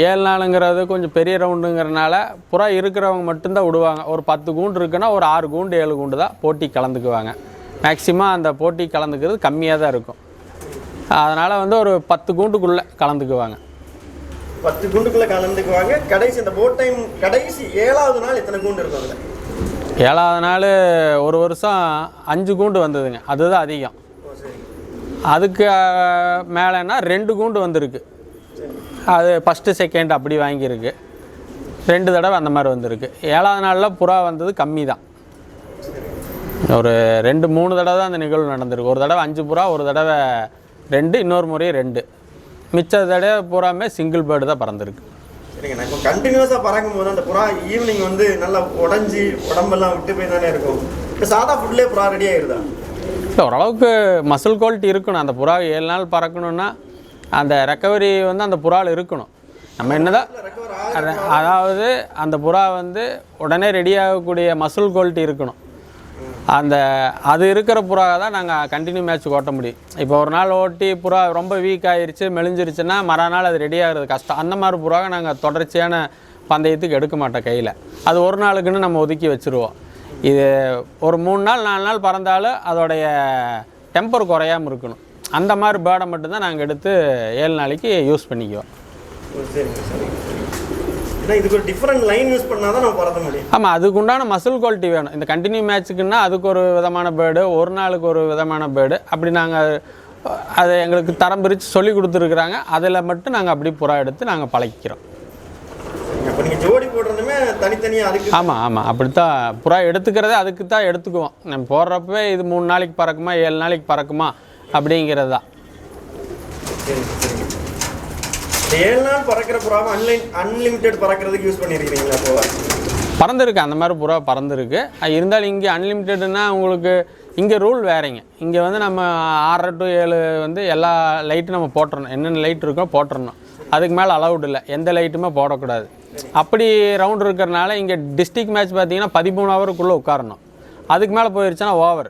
7 நாளுங்கிறது கொஞ்சம் பெரிய ரவுண்டுங்கிறனால புறா இருக்கிறவங்க மட்டும்தான் விடுவாங்க. ஒரு 10 கூண்டு இருக்குன்னா ஒரு 6 கூண்டு 7 கூண்டு தான் போட்டி கலந்துக்குவாங்க. மேக்ஸிமம் அந்த போட்டி கலந்துக்கிறது கம்மியாக தான் இருக்கும். அதனால் வந்து ஒரு 10 கூண்டுக்குள்ளே கலந்துக்குவாங்க. 10 கூண்டுக்குள்ளே கலந்துக்குவாங்க. கடைசி இந்த போட் டைம் கடைசி 7வது நாள் எத்தனை கூண்டு இருக்கும் அதில்? 7வது நாள் ஒரு வருஷம் 5 கூண்டு வந்ததுங்க. அதுதான் அதிகம். அதுக்கு மேலேன்னா 2 கூண்டு வந்திருக்கு. அது ஃபஸ்ட்டு செகண்ட் அப்படி வாங்கியிருக்கு. 2 தடவை அந்த மாதிரி வந்திருக்கு. 7வது நாளில் புறா வந்தது கம்மி தான். ஒரு 2-3 தடவை தான் அந்த நிகழ்வு நடந்திருக்கு. ஒரு தடவை 5 புறா, ஒரு தடவை 2, இன்னொரு முறை 2. மிச்ச தடவை பூராமே சிங்கிள் பேர்டு தான் பறந்துருக்கு. சரிங்க. நான் இப்போ கண்டினியூஸாக பறக்கும் போது அந்த புறா ஈவினிங் வந்து நல்லா உடஞ்சி உடம்பெல்லாம் விட்டு போய் தானே இருக்கும். இப்போ சாதா ஃபுட்லேயே புறா ரெடி ஆகிடுதா? இல்லை, ஓரளவுக்கு மசில் குவாலிட்டி இருக்கணும். அந்த புறா 7 நாள் பறக்கணுன்னா அந்த ரெக்கவரி வந்து அந்த புறாவில் இருக்கணும். நம்ம என்னதான் அதாவது அந்த புறா வந்து உடனே ரெடி ஆகக்கூடிய மசில் குவாலிட்டி இருக்கணும். அது இருக்கிற புறா தான் நாங்கள் கண்டினியூ மேட்ச் ஓட்ட முடியும். இப்போ ஒரு நாள் ஓட்டி புறா ரொம்ப வீக் ஆகிருச்சு, மெலிஞ்சிருச்சுன்னா மறுநாள் அது ரெடி ஆகிறது கஷ்டம். அந்த மாதிரி புறாவை நாங்கள் தொடர்ச்சியான பந்தயத்துக்கு எடுக்க மாட்டோம் கையில். அது ஒரு நாளுக்குன்னு நம்ம ஒதுக்கி வச்சுருவோம். இது ஒரு 3 நாள் 4 நாள் பறந்தாலும் அதோடைய டெம்பர் குறையாமல் இருக்கணும். அந்த மாதிரி பேர்டை மட்டும்தான் நாங்கள் எடுத்து 7 நாளைக்கு யூஸ் பண்ணிக்குவோம். சரிங்க சரிங்க. ஏன்னா இதுக்கு ஒரு டிஃப்ரெண்ட் லைன் யூஸ் பண்ணால் தான் நம்ம பறக்க முடியும். ஆமாம், அதுக்கு உண்டான மசில் குவாலிட்டி வேணும். இந்த கண்டினியூ மேட்ச்சுக்குன்னா அதுக்கு ஒரு விதமான பேர்டு, ஒரு நாளுக்கு ஒரு விதமான பேர்டு, அப்படி நாங்கள் அதை எங்களுக்கு தரம் பிரித்து சொல்லி கொடுத்துருக்குறாங்க. அதில் மட்டும் நாங்கள் அப்படி புறா எடுத்து நாங்கள் பழகிக்கிறோம். அப்போ நீங்கள் ஜோடி போடுறதுமே தனித்தனியாக அதுக்கு? ஆமாம், அப்படித்தான் புறா எடுத்துக்கிறதே அதுக்கு தான் எடுத்துக்குவோம். நம்ம போடுறப்பவே இது 3 நாளைக்கு பறக்குமா 7 நாளைக்கு பறக்குமா அப்படிங்கிறது தான். சரி சரிங்க. 7 நாள் பறக்கிற புறாவை அன்லிமிட்டெட் பறக்கிறதுக்கு யூஸ் பண்ணியிருக்கிறீங்களா? போவா பறந்துருக்கு, அந்த மாதிரி புறா பறந்துருக்கு. இருந்தாலும் இங்கே அன்லிமிட்டெட்னா உங்களுக்கு இங்கே ரூல் வேறங்க. இங்கே வந்து நம்ம 6 to 7 வந்து எல்லா லைட்டும் நம்ம போட்டுறணும். என்னென்ன லைட் இருக்கோ போட்டுறணும். அதுக்கு மேலே அலவுட் இல்லை, எந்த லைட்டுமே போடக்கூடாது. அப்படி ரவுண்ட் இருக்கிறனால இங்கே டிஸ்ட்ரிக்ட் மேட்ச் பார்த்தீங்கன்னா 13 ஹவருக்குள்ளே உட்காரணும். அதுக்கு மேலே போயிடுச்சுன்னா ஓவர்,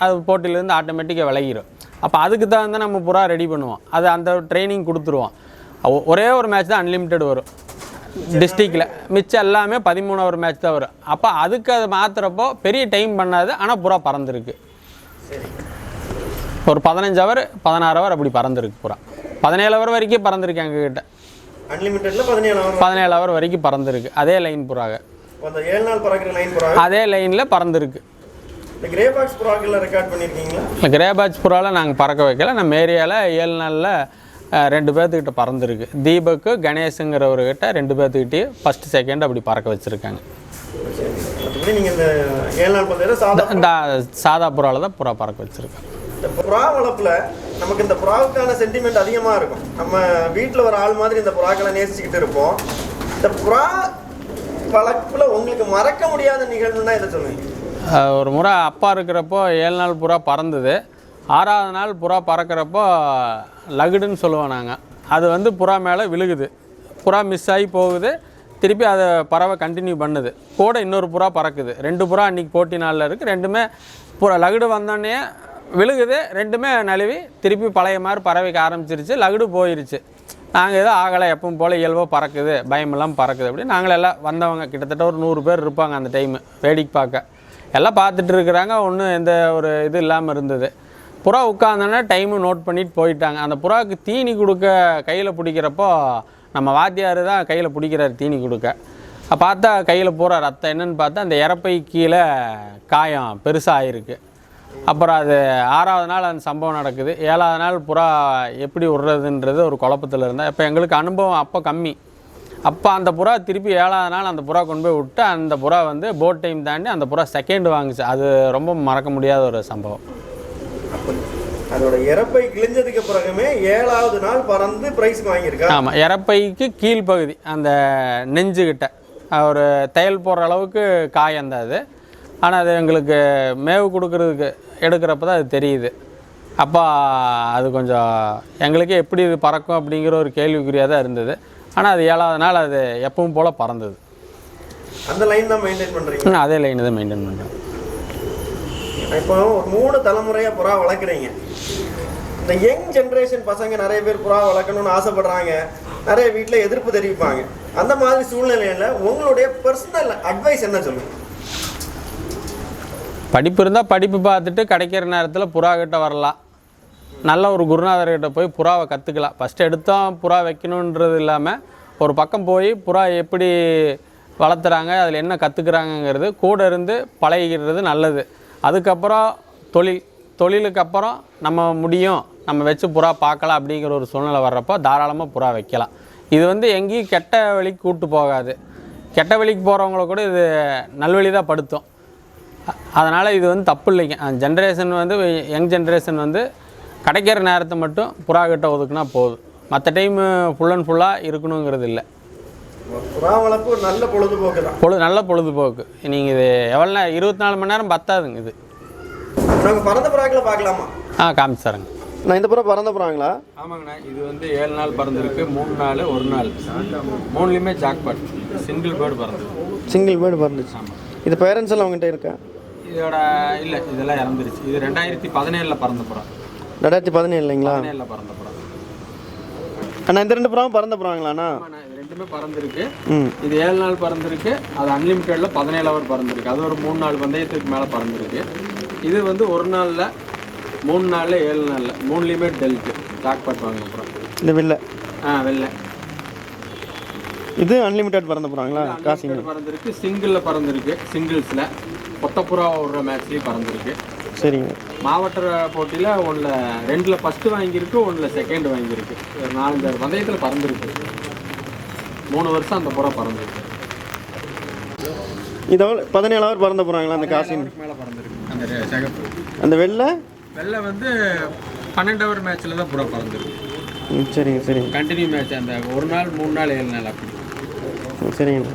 அது போட்டியிலேருந்து ஆட்டோமேட்டிக்காக விலகிடும். அப்போ அதுக்கு தகுந்த நம்ம புறா ரெடி பண்ணுவோம். அது அந்த ட்ரைனிங் கொடுத்துருவோம். ஒரே ஒரு மேட்ச் தான் அன்லிமிட்டெட் வரும் டிஸ்ட்ரிக்டில், மிச்சம் எல்லாமே 13 ஹவர் மேட்ச் தான் வரும். அப்போ அதுக்கு அதை மாற்றுறப்போ பெரிய டைம் பண்ணாது, ஆனால் புறா பறந்துருக்கு. ஒரு 15 ஹவர் 16 ஹவர் அப்படி பறந்துருக்கு. புறா 17 ஹவர் வரைக்கும் பறந்துருக்கு. எங்ககிட்ட அன்லிமிட்டெட்ல 17 ஹவர் வரைக்கும் பறந்துருக்கு. அதே லைன் புறாக அந்த 7 நாள் பறக்கிற லைன் புறா அதே லைனில் பறந்துருக்கு. இந்த கிரே பாக்ஸ் புறாக்களில் ரெக்கார்ட் பண்ணியிருக்கீங்களா? இல்லை, கிரே பாக்ஸ் புறாவில் நாங்கள் பறக்க வைக்கல. நம்ம ஏரியாவில் 7 நாளில் 2 பேர்த்துக்கிட்ட பறந்துருக்கு. தீபக்கு கணேஷுங்கிறவர்கிட்ட 2 பேர்த்துக்கிட்டே ஃபஸ்ட்டு செகண்ட் அப்படி பறக்க வச்சுருக்காங்க. நீங்கள் இந்த 7 நாள் பந்தயத்தில் இந்த சாதா புறாவில் தான் புறா பறக்க வச்சுருக்கேன். இந்த புறா வளர்ப்பில் நமக்கு இந்த புறாவுக்கான சென்டிமெண்ட் அதிகமாக இருக்கும். நம்ம வீட்டில் ஒரு ஆள் மாதிரி இந்த புறாக்களை நேசிச்சுக்கிட்டு இருப்போம். இந்த புறா வளர்ப்பில் உங்களுக்கு மறக்க முடியாத நிகழ்வுன்னா இதை சொல்லுவீங்க? ஒரு முறை அப்பா இருக்கிறப்போ 7 நாள் புறா பறந்தது. 6வது நாள் புறா பறக்கிறப்போ லகுடுன்னு சொல்லுவோம் நாங்கள். அது வந்து புறா மேலே விழுகுது. புறா மிஸ் ஆகி போகுது. திருப்பி அதை பறவை கண்டினியூ பண்ணுது. கூட இன்னொரு புறா பறக்குது. 2 புறா அன்றைக்கி போட்டி நாளில் இருக்குது. 2மே புறா லகுடு வந்தோடனே விழுகுது. 2மே நழுவி திருப்பி பழைய மாதிரி பறவைக்கு ஆரம்பிச்சிருச்சு. லகுடு போயிடுச்சு. நாங்கள் எதோ ஆகலை, எப்பவும் போல் இயல்பாக பறக்குது, பயமெல்லாம் பறக்குது அப்படி நாங்களெல்லாம் வந்தவங்க கிட்டத்தட்ட ஒரு 100 பேர் இருப்பாங்க அந்த டைமு வேடிக்கை பார்க்க. எல்லாம் பார்த்துட்டு இருக்கிறாங்க. ஒன்றும் எந்த ஒரு இது இல்லாமல் இருந்தது. புறா உட்காந்தோன்னா டைமு நோட் பண்ணிட்டு போயிட்டாங்க. அந்த புறாவுக்கு தீனி கொடுக்க கையில் பிடிக்கிறப்போ நம்ம வாத்தியார் தான் கையில் பிடிக்கிறார் தீனி கொடுக்க. பார்த்தா கையில் பூரா ரத்தம். என்னென்னு பார்த்தா அந்த இறப்பை கீழே காயம் பெருசாக ஆகிருக்கு. அப்புறம் அது 6வது நாள் அந்த சம்பவம் நடக்குது. 7வது நாள் புறா எப்படி விட்றதுன்றது ஒரு குழப்பத்தில் இருந்தால். இப்போ எங்களுக்கு அனுபவம் அப்போ கம்மி. அப்போ அந்த புறா திருப்பி 7வது நாள் அந்த புறா கொண்டு போய் விட்டு அந்த புறா வந்து போட் டைம் தாண்டி அந்த புறா செகண்ட் வாங்குச்சு. அது ரொம்ப மறக்க முடியாத ஒரு சம்பவம். அதோட இறப்பை கிழிஞ்சதுக்கு பிறகுமே 7வது நாள் பறந்து ப்ரைஸ் வாங்கியிருக்கா? ஆமாம், இறப்பைக்கு கீழ்ப்பகுதி அந்த நெஞ்சுக்கிட்ட ஒரு தையல் போடுற அளவுக்கு காயம் தான் அது. ஆனால் அது எங்களுக்கு மேவு கொடுக்கறதுக்கு எடுக்கிறப்ப தான் அது தெரியுது. அப்போ அது கொஞ்சம் எங்களுக்கே எப்படி இது பறக்கும் அப்படிங்கிற ஒரு கேள்விக்குறியாக தான் இருந்தது. ஆனால் அது 7வது நாள் அது எப்பவும் போல் பறந்தது. அந்த லைன் தான் மெயின்டைன் பண்ணுறீங்க? அதே லைன் தான் மெயின்டைன் பண்ணுறேன். இப்போ ஒரு 3 தலைமுறையாக புறா வளர்க்குறீங்க. இந்த யங் ஜென்ரேஷன் பசங்க நிறைய பேர் புறா வளர்க்கணும்னு ஆசைப்படுறாங்க, நிறைய வீட்டில் எதிர்ப்பு தெரிவிப்பாங்க. அந்த மாதிரி சூழ்நிலையில் உங்களுடைய பர்சனல் அட்வைஸ் என்ன சொல்லுங்க? படிப்பு இருந்தால் படிப்பு பார்த்துட்டு கிடைக்கிற நேரத்தில் புறா கிட்ட வரலாம். நல்ல ஒரு குருநாதர்கிட்ட போய் புறாவை கற்றுக்கலாம். ஃபஸ்ட்டு எடுத்தோம் புறா வைக்கணுன்றது இல்லாமல் ஒரு பக்கம் போய் புறா எப்படி வளர்த்துறாங்க, அதில் என்ன கற்றுக்குறாங்கங்கிறது கூட இருந்து பழகிக்கிறது நல்லது. அதுக்கப்புறம் தொழிலுக்கு அப்புறம் நம்ம முடியும், நம்ம வச்சு புறா பார்க்கலாம் அப்படிங்கிற ஒரு சூழ்நிலை வர்றப்போ தாராளமாக புறா வைக்கலாம். இது வந்து எங்கேயும் கெட்ட வழிக்கு கூப்பிட்டு போகாது. கெட்ட வழிக்கு போகிறவங்கள கூட இது நல்வழி தான் படுத்தும். அதனால் இது வந்து தப்பு இல்லைங்க. ஜென்ரேஷன் வந்து யங் ஜென்ரேஷன் வந்து கிடைக்கிற நேரத்தை மட்டும் புறா கிட்ட ஒதுக்குனா போதும். மற்ற டைமு ஃபுல் அண்ட் ஃபுல்லாக இருக்கணுங்கிறது இல்லை. புறா வளர்ப்பு ஒரு நல்ல பொழுதுபோக்கு தான். நல்ல பொழுதுபோக்கு. நீங்கள் இது எவ்வளோ 24 மணி நேரம் பத்தாதுங்க. இது நாங்கள் பறந்த புறாக்களை பார்க்கலாமா? காமிச்சாருங்க. நான் இந்த புறா பறந்த புறாங்களா? ஆமாங்கண்ணா. இது வந்து 7 நாள் பறந்துருக்கு, 3 நாள் 1 நாள், 3லேயுமே ஜாக்பாட் சிங்கிள் பேர்டு பறந்துருக்கு. சிங்கிள் பேர்டு பறந்துச்சு. ஆமாம். இது பேரண்ட்ஸ் எல்லாம் அவங்ககிட்ட இருக்கா? இதோட இல்லை, இதெல்லாம் இறந்துருச்சு. இது 2017 பறந்த புறா. 2017 இல்லைங்களா? 17 பறந்த புறா. அண்ணா இந்த 2 புறாவும் பறந்த புறாங்களாண்ணா? இது ரெண்டுமே பறந்துருக்கு. இது 7 நாள் பறந்துருக்கு. அது அன்லிமிட்டடில் 17 ஹவர் பறந்துருக்கு. அது ஒரு 3 நாள் பந்தயத்துக்கு மேலே பறந்துருக்கு. இது வந்து 1 நாளில் 3 நாளில் 7 நாளில் 3லேயுமே டெல்ட்டு ஜாக்பாட் வாங்கின புறா. இந்த வெள்ளை வெள்ளை இது அன்லிமிட்டட் பறந்த போகிறாங்களா? காசு பறந்துருக்கு. சிங்கிளில் பறந்துருக்கு. சிங்கிள்ஸில் கொட்டப்புறா விடுற மேட்ச்லேயும் பறந்துருக்கு. சரிங்க. மாவட்ட போட்டியில் 2ல் ஃபஸ்ட்டு வாங்கியிருக்கு, 1ல் செகண்ட் வாங்கியிருக்கு. ஒரு 4-5 பந்தயத்தில் பறந்துருக்கு. 3 வருஷம் அந்த புறா பறந்துருக்கு. இதோட 17 ஹவர் பறந்த போகிறாங்களா? அந்த காசு மேலே பறந்துருக்கு. அந்த சிகப்பு அந்த வெள்ளை வந்து 12 ஹவர் மேட்ச்சில் தான் புறா பறந்துருக்கு. சரிங்க. கண்டினியூ மேட்ச் அந்த 1 நாள் 3 நாள் 7 நாள் அப்படி. சரிங்க.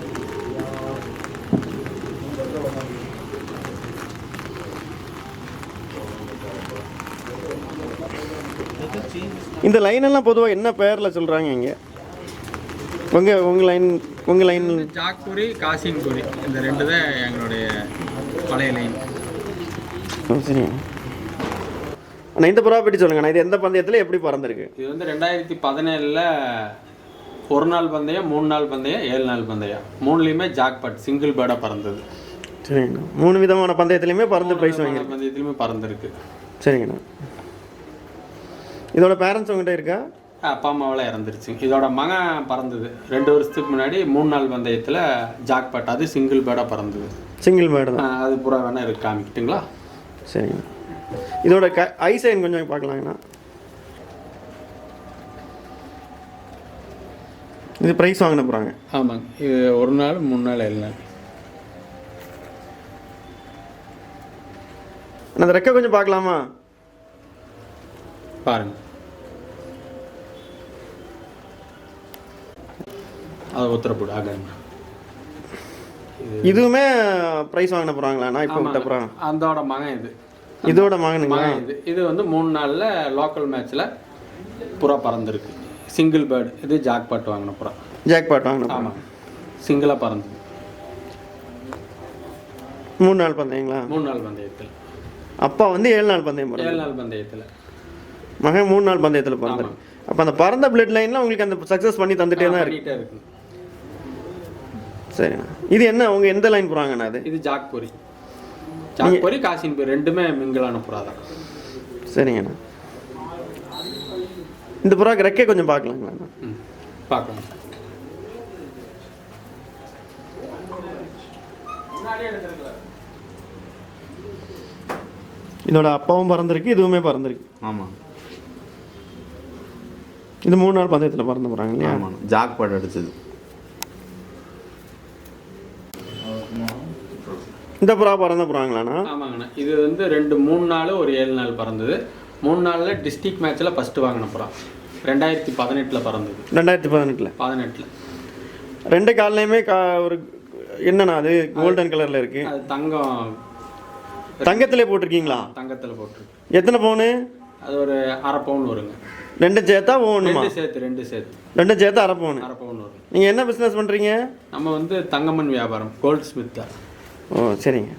இந்த லைன் எல்லாம் பொதுவாக என்ன பேரில் சொல்கிறாங்க இங்கே? உங்கள் லைன் ஜாக்புரி, காசின்புரி, இந்த 2 தான் எங்களுடைய பழைய லைன். சரிங்க. ஆனால் இந்த புறா பற்றி சொல்லுங்கண்ணா. இது எந்த பந்தயத்தில் எப்படி பறந்துருக்கு? இது வந்து 2017 1 நாள் பந்தயம், 3 நாள் பந்தயம், 7 நாள் பந்தயம், 3லேயுமே ஜாக்பாட் சிங்கிள் பேர்டாக பறந்தது. சரிங்கண்ணா. 3 விதமான பந்தயத்துலையுமே பறந்து ப்ரைஸ் வாங்கியிருக்கு. பந்தயத்துலையுமே பறந்துருக்கு. சரிங்கண்ணா. இதோட பேரண்ட்ஸ் உங்கள்கிட்ட இருக்கா? அப்பா அம்மாவில் இறந்துருச்சு. இதோட மகன் பறந்தது 2 வருஷத்துக்கு முன்னாடி 3 நாள் பந்தயத்தில் ஜாக்பாட். அது சிங்கிள் பேர்டாக பறந்தது. சிங்கிள் பேர்டு தான். அது பூரா வேணா இருக்கு, காமிக்கிட்டுங்களா? சரிங்க. இதோட ஐசைன் கொஞ்சம் பார்க்கலாங்கண்ணா. இது ப்ரைஸ் வாங்கின போகிறாங்க. ஆமாங்க. இது 1 நாள் 3 நாள் 7 நாள். அந்த ரெக்கை கொஞ்சம் பார்க்கலாமா? பாருங்க. அது உத்தரப்போடு ஆகாங்க. இதுவுமே ப்ரைஸ் வாங்கின போகிறாங்களாண்ணா? இப்போ விட்ட போகிறாங்க. அதோட மகன் இது. இதோட மகனுங்களா? இது வந்து 3 நாளில் லோக்கல் மேட்ச்சில் புறா பறந்துருக்கு. Single bird. இது ஜாக்பாட் வாங்கின புறா. ஜாக்பாட் வாங்கின. ஆமாம். சிங்கிளாக பறந்தது. 3 நாள் பந்தயங்களா? 3 நாள் பந்தயத்தில். அப்பா வந்து 7 நாள் பந்தயம். 7 நாள் பந்தயத்தில். மகன் 3 நாள் பந்தயத்தில் பிறந்தாரு. அப்போ அந்த பறந்த பிளட் லைனில் உங்களுக்கு அந்த சக்ஸஸ் பண்ணி தந்துட்டே தான் இருக்கு. சரிண்ணா. இது என்ன உங்க எந்த லைன் போகிறாங்கண்ணா? இது ஜாக்புரி, காசின்புரி 2மே மிங்கிளான புறா தான். சரிங்கண்ணா. இந்த புறாக்கு ரெக்கே கொஞ்சம் பார்க்கலாங்களா? பார்க்கலாம். இதோட அப்பாவும் பறந்துருக்கு, இதுவுமே பறந்துருக்கு. ஆமாம். இது 3 நாள் பந்தயத்தில் பறந்து போகிறாங்க இல்லையா? ஆமாம். ஜாக்பாட் அடிச்சது. இந்த புறா பறந்த போகிறாங்களாண்ணா? ஆமாங்கண்ணா. இது வந்து 3 நாள் ஒரு 7 நாள் பறந்தது. 3 நாளில் டிஸ்ட்ரிக்ட் மேட்ச்சில் ஃபஸ்ட்டு வாங்கின புறா. 2018 பறந்தது. 2018 2 கால்லையுமே ஒரு என்னண்ணா அது கோல்டன் கலரில் இருக்குது. அது தங்கம். தங்கத்திலே போட்டிருக்கீங்களா? தங்கத்தில் போட்டிருக்கு. எத்தனை பவுனு? அது ஒரு 1/2 பவுன் வருங்க. 2 சேர்த்தா ஒன்றுமா? 2 சேர்த்து 2 சேர்த்தா 1/2 பவுன். 1/2 பவுன் வரும். நீங்கள் என்ன பிஸ்னஸ் பண்ணுறீங்க? நம்ம வந்து தங்கமண் வியாபாரம், கோல்ட் ஸ்மித் தான். ஓ சரிங்க.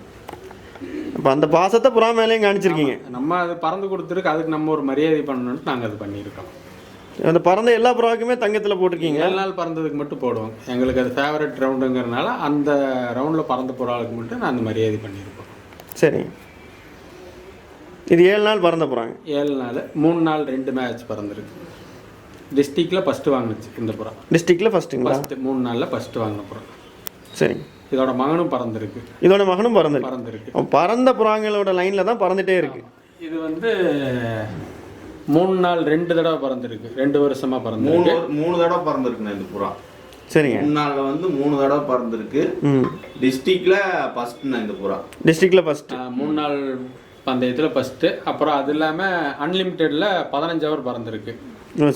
அப்போ அந்த பாசத்தை புறா மேலேயும் காணிச்சிருக்கீங்க. நம்ம அது பறந்து கொடுத்துருக்கு, அதுக்கு நம்ம ஒரு மரியாதை பண்ணணும்னு நாங்கள் அது பண்ணியிருக்கோம். அந்த பறந்த எல்லா புறாவுக்குமே தங்கத்தில் போட்டிருக்கீங்க? 7 நாள் பறந்ததுக்கு மட்டும் போடுவோம். எங்களுக்கு அது ஃபேவரட் ரவுண்டுங்கிறனால அந்த ரவுண்டில் பறந்த புறாவுக்கு மட்டும் நான் அந்த மரியாதை பண்ணியிருப்போம். சரிங்க. இது 7 நாள் பறந்த புறாங்க. 7 நாள் 3 நாள் 2 மேட்ச் பறந்துருக்கு. டிஸ்ட்ரிக்டில் ஃபஸ்ட்டு வாங்கினுச்சு இந்த புறா. டிஸ்ட்ரிக்டில் ஃபஸ்ட்டுங்களா? ஃபஸ்ட்டு 3 நாளில் ஃபஸ்ட்டு வாங்கின புறா. சரிங்க. இதோட மகனும் பறந்துருக்கு. இதோட மகனும் பறந்துருக்கு. பறந்த புறாங்களோட லைனில் தான் பறந்துட்டே இருக்கு. இது வந்து 3 நாள் 2 தடவை பறந்துருக்கு. 2 வருஷமாக பறந்துருக்கு. 3 தடவை பறந்துருக்குண்ணே இந்த புறா. சரிங்க. 3 நாளில் வந்து 3 தடவை பறந்துருக்கு. டிஸ்ட்ரிக்டில் ஃபஸ்ட்டுண்ணே இந்த புறா. டிஸ்ட்ரிக்டில் ஃபஸ்ட்டு 3 நாள் பந்தயத்தில் ஃபஸ்ட்டு. அப்புறம் அது இல்லாமல் அன்லிமிட்டெடில் 15 ஹவர் பறந்துருக்கு.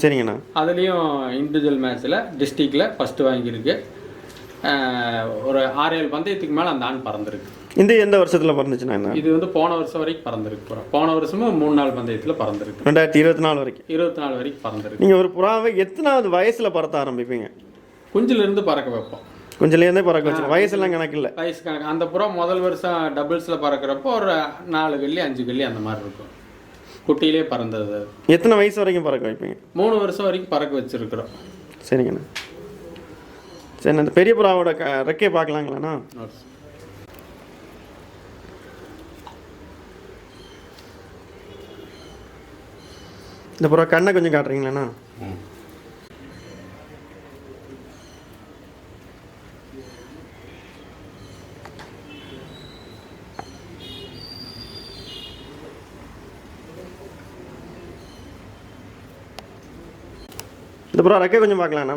சரிங்கண்ணா. அதுலேயும் இண்டிவிஜுவல் மேட்ச்சில் டிஸ்ட்ரிக்டில் ஃபஸ்ட்டு வாங்கியிருக்கு. ஒரு 6-7 பந்தயத்துக்கு மேலே அந்த ஆண் பறந்துருக்கு. இந்த எந்த வருஷத்தில் பறந்துச்சுண்ணா? என்ன இது வந்து போன வருஷம் வரைக்கும் பறந்துருக்கு புறா. போன வருஷமும் 3 நாள் பந்தயத்தில் பறந்துருக்கு. 2024 வரைக்கும். 24 வரைக்கும் பறந்துருக்கு. நீங்கள் ஒரு புறாவை எத்தனாவது வயசில் பறத்த ஆரம்பிப்பீங்க? குஞ்சிலிருந்து பறக்க வைப்போம். கொஞ்சலேருந்தே பறக்க வச்சு. வயசெல்லாம் கணக்கு இல்லை. வயசு கணக்கு. அந்த புறா முதல் வருஷம் டபுள்ஸில் பறக்கிறப்போ ஒரு 4 கல்லி 5 கல்லி அந்த மாதிரி இருக்கும். குட்டியிலே பறந்தது. எத்தனை வயசு வரைக்கும் பறக்க வைப்பீங்க? 3 வருஷம் வரைக்கும் பறக்க வச்சுருக்குறோம். சரிங்கண்ணா. சரி, அந்த பெரிய புறாவோட ரெக்கையை பார்க்கலாங்களாண்ணா? இந்த புறா கண்ணை கொஞ்சம் காட்டுறீங்களாண்ணா? இந்த புறா ரெக்கை கொஞ்சம் பார்க்கலாண்ணா?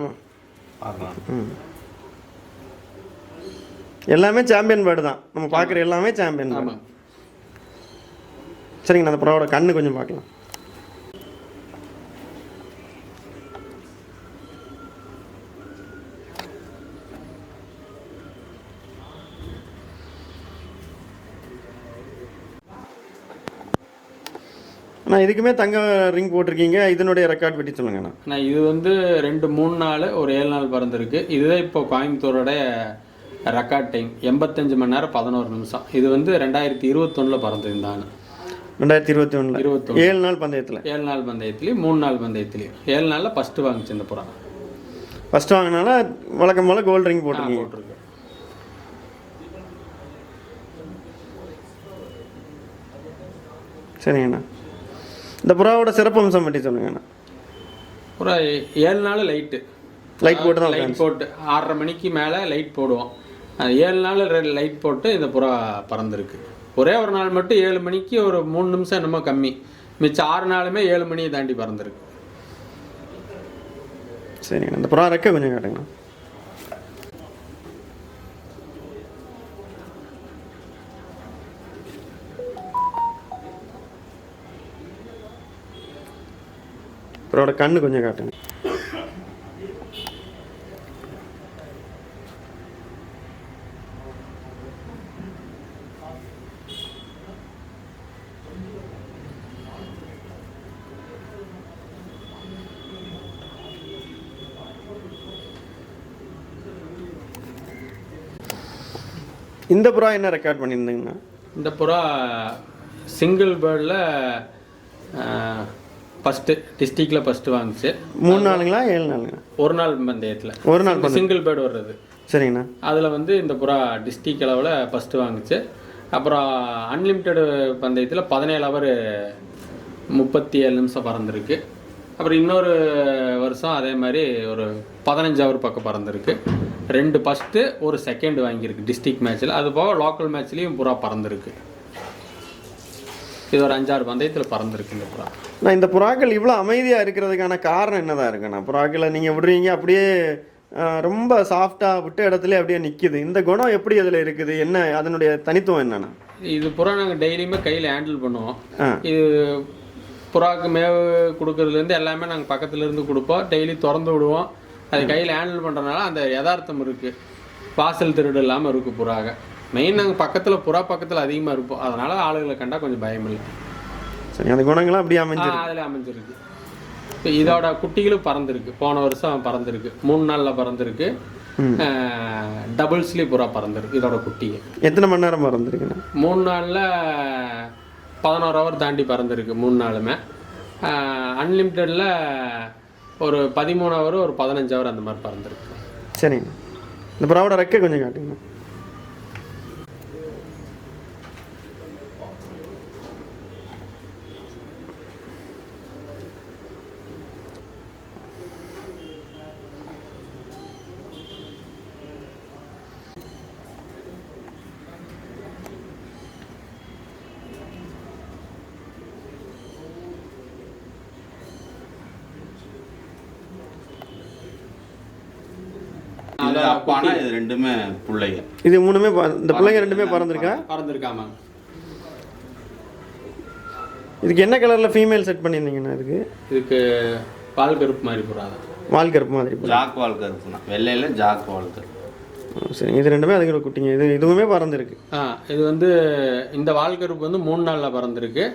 எல்லாமே சாம்பியன் பேர்டு தான். நம்ம பார்க்குற எல்லாமே சாம்பியன் பேர்டு. சரிங்கண்ணா. அந்த புறாவோட கண்ணு கொஞ்சம் பார்க்கலாம். அண்ணா இதுக்குமே தங்க ரிங் போட்டிருக்கீங்க. இதனுடைய ரெக்கார்ட் பற்றி சொல்லுங்கண்ணா. அண்ணா இது வந்து 2-3 நாள் ஒரு 7 நாள் பறந்துருக்கு. இதுதான் இப்போ கோயம்புத்தூரோட ரெக்கார்ட் டைம். 85 மணி நேரம் 11 நிமிஷம். இது வந்து 2021 பறந்துருந்தாங்க. 2021 7 நாள் பந்தயத்தில். 7 நாள் பந்தயத்துலேயும் 3 நாள் பந்தயத்துலேயும் 7 நாளில் ஃபஸ்ட்டு வாங்கிச்சு இந்த புறா. ஃபஸ்ட்டு வாங்கினால வழக்கம் போல் கோல்டு ரிங் போட்டிருக்கு. சரிங்கண்ணா. இந்த புறாவோட சிறப்பம்சம் பற்றி சொல்லுங்கண்ணா. புறா 7 நாள் லைட்டு போட்டு தான் லைட் போட்டு 6:30 மணிக்கு மேலே லைட் போடுவோம். 7 நாள் லைட் போட்டு இந்த புறா பறந்துருக்கு. ஒரே ஒரு நாள் மட்டும் 7 மணிக்கு ஒரு 3 நிமிஷம் என்னமோ கம்மி. மிச்சம் 6 நாளுமே 7 மணியை தாண்டி பறந்துருக்கு. சரிங்கண்ணா. இந்த புறா ரெக்கை கொஞ்சம் காட்டுங்கண்ணா. புறாவோட கண்ணு கொஞ்சம் காட்டுங்க. இந்த புறா என்ன ரெக்கார்ட் பண்ணியிருந்தீங்கண்ணா? இந்த புறா சிங்கிள் பேர்டில் ஃபஸ்ட்டு டிஸ்ட்ரிக்டில் ஃபஸ்ட்டு வாங்கிச்சு. 3 நாளுங்களா 7 நாளுங்களா? ஒரு நாள் பந்தயத்தில் ஒரு நாள் சிங்கிள் பேர்டு வர்றது. சரிங்கண்ணா. அதில் வந்து இந்த புறா டிஸ்ட்ரிக்ட் அளவில் ஃபஸ்ட்டு வாங்கிச்சு. அப்புறம் அன்லிமிட்டெடு பந்தயத்தில் 17 ஹவர் 37 நிமிஷம் பறந்துருக்கு. அப்புறம் இன்னொரு வருஷம் அதே மாதிரி ஒரு 15 ஹவர் பக்கம் பறந்துருக்கு. 2 ஃபஸ்ட்டு ஒரு செகண்ட் வாங்கியிருக்கு டிஸ்ட்ரிக்ட் மேட்ச்சில். அது போக லோக்கல் மேட்ச்லேயும் புறா பறந்துருக்கு. இது ஒரு 5-6 பந்தயத்தில் பறந்துருக்கு இந்த புறா. நான் இந்த புறாக்கள் இவ்வளோ அமைதியாக இருக்கிறதுக்கான காரணம் என்னதான் இருக்குண்ணா? புறாக்களை நீங்கள் விடுறீங்க அப்படியே ரொம்ப சாஃப்டாக விட்ட இடத்துல அப்படியே நிற்கிது. இந்த குணம் எப்படி அதில் இருக்குது? என்ன அதனுடைய தனித்துவம் என்னண்ணா? இது புறா நாங்கள் டெய்லியுமே கையில் ஹேண்டில் பண்ணுவோம். இது புறாவுக்கு மேவு கொடுக்கறதுலேருந்து எல்லாமே நாங்கள் பக்கத்துலேருந்து கொடுப்போம். டெய்லி திறந்து விடுவோம். அது கையில் ஹேண்டில் பண்ணுறதுனால அந்த யதார்த்தம் இருக்குது. வாசல் திருடு இல்லாமல் இருக்குது புறாக. மெயின் நாங்கள் பக்கத்தில் புறா பக்கத்தில் அதிகமாக இருப்போம். அதனால் ஆளுகளை கண்டால் கொஞ்சம் பயம் இல்லை. சரி, அந்த குணங்கள்லாம் அப்படியே அமைஞ்சிருக்கு. அதில் அமைஞ்சிருக்கு. இப்போ இதோட குட்டிகளும் பறந்துருக்கு. போன வருஷம் பறந்துருக்கு. 3 நாளில் பறந்துருக்கு. டபுள்ஸ்லேயும் புறா பறந்துருக்கு இதோட குட்டிங்க. எத்தனை மணி நேரம் பறந்துருக்குண்ணா? 3 நாளில் 11 ஹவர் தாண்டி பறந்துருக்கு 3 நாளுமே. அன்லிமிட்டடில் ஒரு 13 ஹவர் ஒரு 15 ஹவர் அந்த மாதிரி பறந்துருக்கு. சரிங்க. இந்த புறாவோட ரெக்கை கொஞ்சம் காட்டுங்கண்ணா. இது அப்பானா இது ரெண்டுமே பிள்ளைங்க. இது மூணுமே இந்த பிள்ளைங்க ரெண்டுமே பறந்துருக்கா? பறந்துருக்காமா. இதுக்கு என்ன கலரில் ஃபீமேல் செட் பண்ணியிருந்தீங்கண்ணா? இதுக்கு பால் கருப்பு மாதிரி புறா தான். வால் கருப்பு மாதிரி ஜாக் வால் கருப்புண்ணா, வெள்ளையில் ஜாக் வால் கருப்பு. சரிங்க. இது ரெண்டுமே அதுக்கு குட்டிங்க. இதுவுமே பறந்துருக்கு. இது வந்து இந்த வால் கருப்பு வந்து 3 நாளில் பறந்துருக்கு,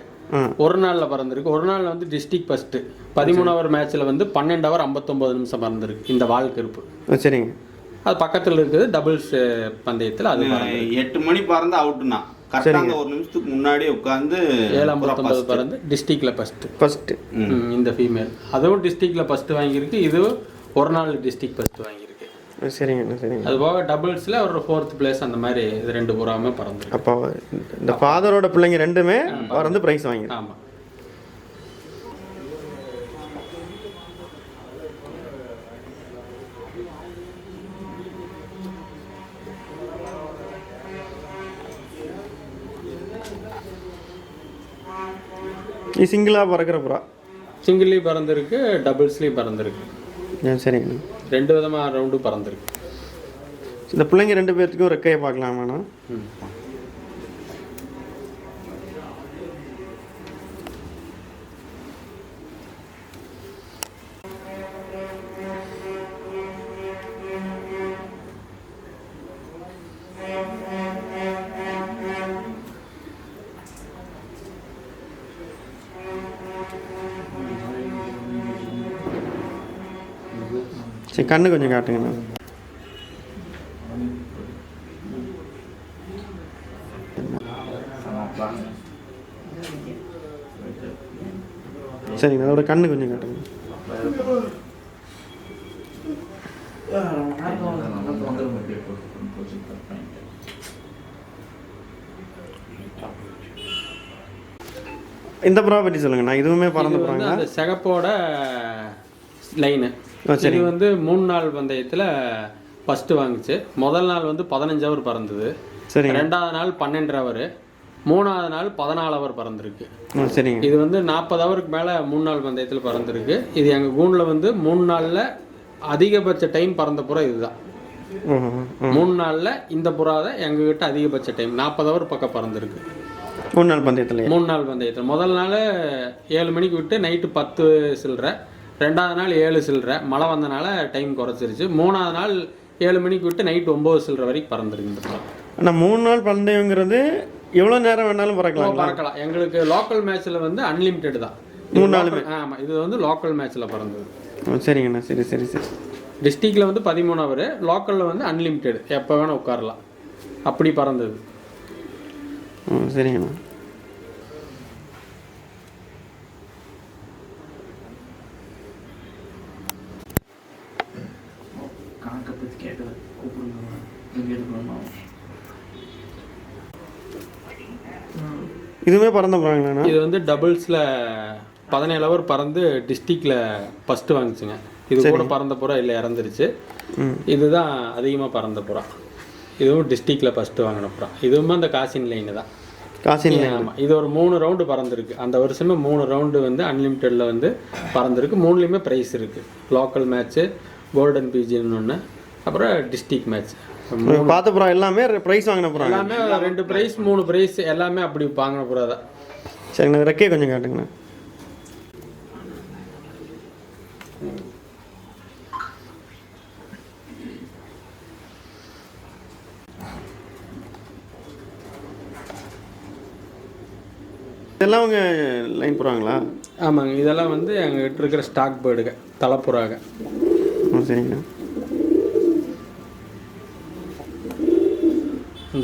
1 நாளில் பறந்துருக்கு. 1 நாளில் வந்து டிஸ்ட்ரிக்ட் ஃபஸ்ட்டு 13 ஹவர் மேட்ச்சில் வந்து 12 ஹவர் 59 நிமிஷம் பறந்துருக்கு இந்த வால் கருப்பு. சரிங்க. அது பக்கத்தில் இருக்குது டபுள்ஸ் பந்தயத்தில். அது 8 மணி பறந்து அவுட்டுண்ணா. கரெக்டாக 1 நிமிஷத்துக்கு முன்னாடி உட்காந்து 7:59 பறந்து டிஸ்ட்ரிக்டில் ஃபஸ்ட்டு இந்த ஃபீமேல். அதுவும் டிஸ்ட்ரிக்டில் ஃபஸ்ட்டு வாங்கியிருக்கு. இதுவும் 1 நாள் டிஸ்ட்ரிக்ட் ஃபஸ்ட்டு வாங்கியிருக்கு. சரிங்க சரிங்க. அது போக டபுள்ஸில் ஒரு 4th பிளேஸ் அந்த மாதிரி இது 2 புறாமே பறந்துருக்கு. அப்போ இந்த ஃபாதரோட பிள்ளைங்க ரெண்டுமே பறந்து ப்ரைஸ் வாங்கிருக்கு. ஆமாம். இது சிங்கிளாக பறக்கிற புறா? சிங்கிள்லேயும் பறந்துருக்கு, டபுள்ஸ்லேயும் பறந்துருக்கு. சரிங்க. 2 விதமாக ரவுண்டு பறந்துருக்கு. இந்த பிள்ளைங்க 2 பேர்த்துக்கும் ரெக்கையை பார்க்கலாமாண்ணா? சரி, கண்ணு கொஞ்சம் காட்டுங்கண்ணா. சரிங்க, அதோட கண்ணு கொஞ்சம் காட்டுங்க. இந்த புறா பற்றி சொல்லுங்கண்ணா. இதுவுமே பறந்து போகிறாங்க. அந்த சிகப்போட லைனு. இது வந்து 3 நாள் பந்தயத்தில் ஃபஸ்ட்டு வாங்குச்சு. முதல் நாள் வந்து 15 ஹவர் பறந்தது. சரி. 2வது நாள் 12 ஹவர், 3வது நாள் 14 ஹவர் பறந்துருக்கு. சரிங்க. இது வந்து 40 ஹவருக்கு மேலே 3 நாள் பந்தயத்தில் பறந்துருக்கு. இது எங்கள் கூண்டில் வந்து 3 நாளில் அதிகபட்ச டைம் பறந்த புறா இதுதான். 3 நாளில் இந்த புறா தான் எங்ககிட்ட அதிகபட்ச டைம் 40 ஹவர் பக்கம் பறந்துருக்கு 3 நாள் பந்தயத்தில். 3 நாள் பந்தயத்தில் முதல் நாள் 7 மணிக்கு விட்டு நைட்டு 10 சில்லற, 2வது நாள் 7 சில்லற, மழை வந்தனால டைம் குறைச்சிருச்சு. 3வது நாள் 7 மணிக்கு விட்டு நைட்டு 9 சில்லற வரைக்கும் பறந்துருக்கு இந்த புறா. ஆனால் 3 நாள் பந்தயங்கிறது எவ்வளோ நேரம் வேணாலும் பறக்கலாம். எங்களுக்கு லோக்கல் மேட்ச்சில் வந்து அன்லிமிட்டெட் தான் 3 நாளுமே. ஆமாம், இது வந்து லோக்கல் மேட்ச்சில் பறந்தது. சரிங்கண்ணா. சரி சரி சரி. டிஸ்ட்ரிக்டில் வந்து 13 ஹவர், லோக்கலில் வந்து அன்லிமிட்டெட், எப்போ வேணால் உட்காரலாம், அப்படி பறந்தது. சரிங்கண்ணா. இதுவுமே பறந்து போகிறாங்கண்ணா? இது வந்து டபுள்ஸில் 17 ஹவர் பறந்து டிஸ்ட்ரிக்டில் ஃபஸ்ட்டு வாங்கிச்சுங்க. இது கூட பறந்த புறா இல்லை, இறந்துருச்சு. இதுதான் அதிகமாக பறந்த புறா. இதுவும் டிஸ்ட்ரிக்டில் ஃபஸ்ட்டு வாங்கின புறா. இதுவும் அந்த காசின் லைனு தான். காசின் லைன். ஆமாம், இது ஒரு 3 ரவுண்டு பறந்துருக்கு. அந்த வருஷமே 3 ரவுண்டு வந்து அன்லிமிட்டடில் வந்து பறந்துருக்கு. 3லேயுமே ப்ரைஸ் இருக்குது. லோக்கல் மேட்ச்சு, கோல்டன் பீஜின்னு ஒன்று, அப்புறம் டிஸ்ட்ரிக்ட் மேட்ச். பார்த்த புறா எல்லாமே ப்ரைஸ் வாங்கின புறா. எல்லாமே 2 ப்ரைஸ் 3 ப்ரைஸ் எல்லாமே அப்படி வாங்கின புறா தான். சரிங்கண்ணா. ரெக்கையை கொஞ்சம் காட்டுங்கண்ணா. இதெல்லாம் அவங்க லைன் போகிறாங்களா? ஆமாங்க, இதெல்லாம் வந்து எங்ககிட்ட இருக்கிற ஸ்டாக் பேர்டுங்க, தலைப்புறாங்க. சரிங்கண்ணா.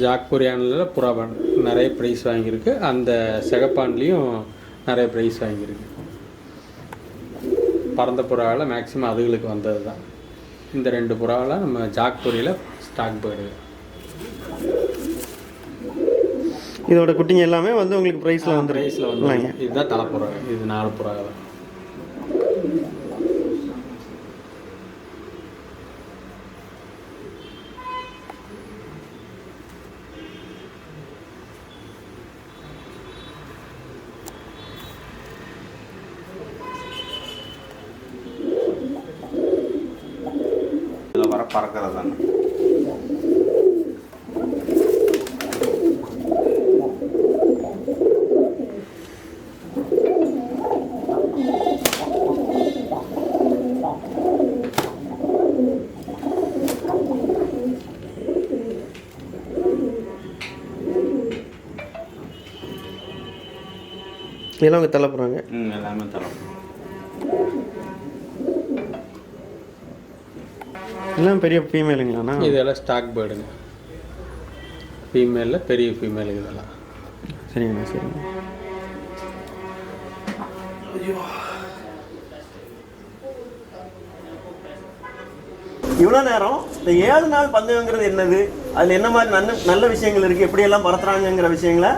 ஜாக்பூரியானில் புறாபான் நிறைய ப்ரைஸ் வாங்கியிருக்கு, அந்த சிகப்பான்லேயும் நிறைய ப்ரைஸ் வாங்கியிருக்கு. பறந்த புறாவில் மேக்ஸிமம் அதுகளுக்கு வந்தது தான். இந்த 2 புறாவில் நம்ம ஜாக்பூரியில் ஸ்டாக் போயிடுது. இதோட குட்டிங்க எல்லாமே வந்து உங்களுக்கு ப்ரைஸில் வந்து ப்ரைஸில் வந்து இதுதான் தலைப்புறா. இது 4 புறா தான். இதில் வர பறக்கிறது தானே. எல்லாம் அவங்க தள்ள போகிறாங்க. எல்லாமே தரும். எல்லாம் பெரிய ஃபீமேலுங்களாண்ணா? இதெல்லாம் ஸ்டாக் பேர்டுங்க. ஃபீமேலில் பெரிய ஃபீமேல் இதெல்லாம். சரிங்கண்ணா சரிங்க. இவ்வளோ நேரம் இந்த 7 நாள் பந்தயங்கிறது என்னது, அதில் என்ன மாதிரி நல்ல விஷயங்கள் இருக்குது, எப்படியெல்லாம் பறத்துறாங்கங்கிற விஷயங்களை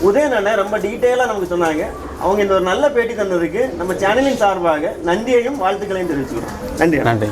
உதயன் அண்ணன் ரொம்ப டீட்டெயிலாக நமக்கு சொன்னாங்க. அவங்க இந்த ஒரு நல்ல பேட்டி தந்ததுக்கு நம்ம சேனலின் சார்பாக நன்றியையும் வாழ்த்துக்களையும் தெரிவிச்சுக்கிறோம். நன்றி. நன்றி.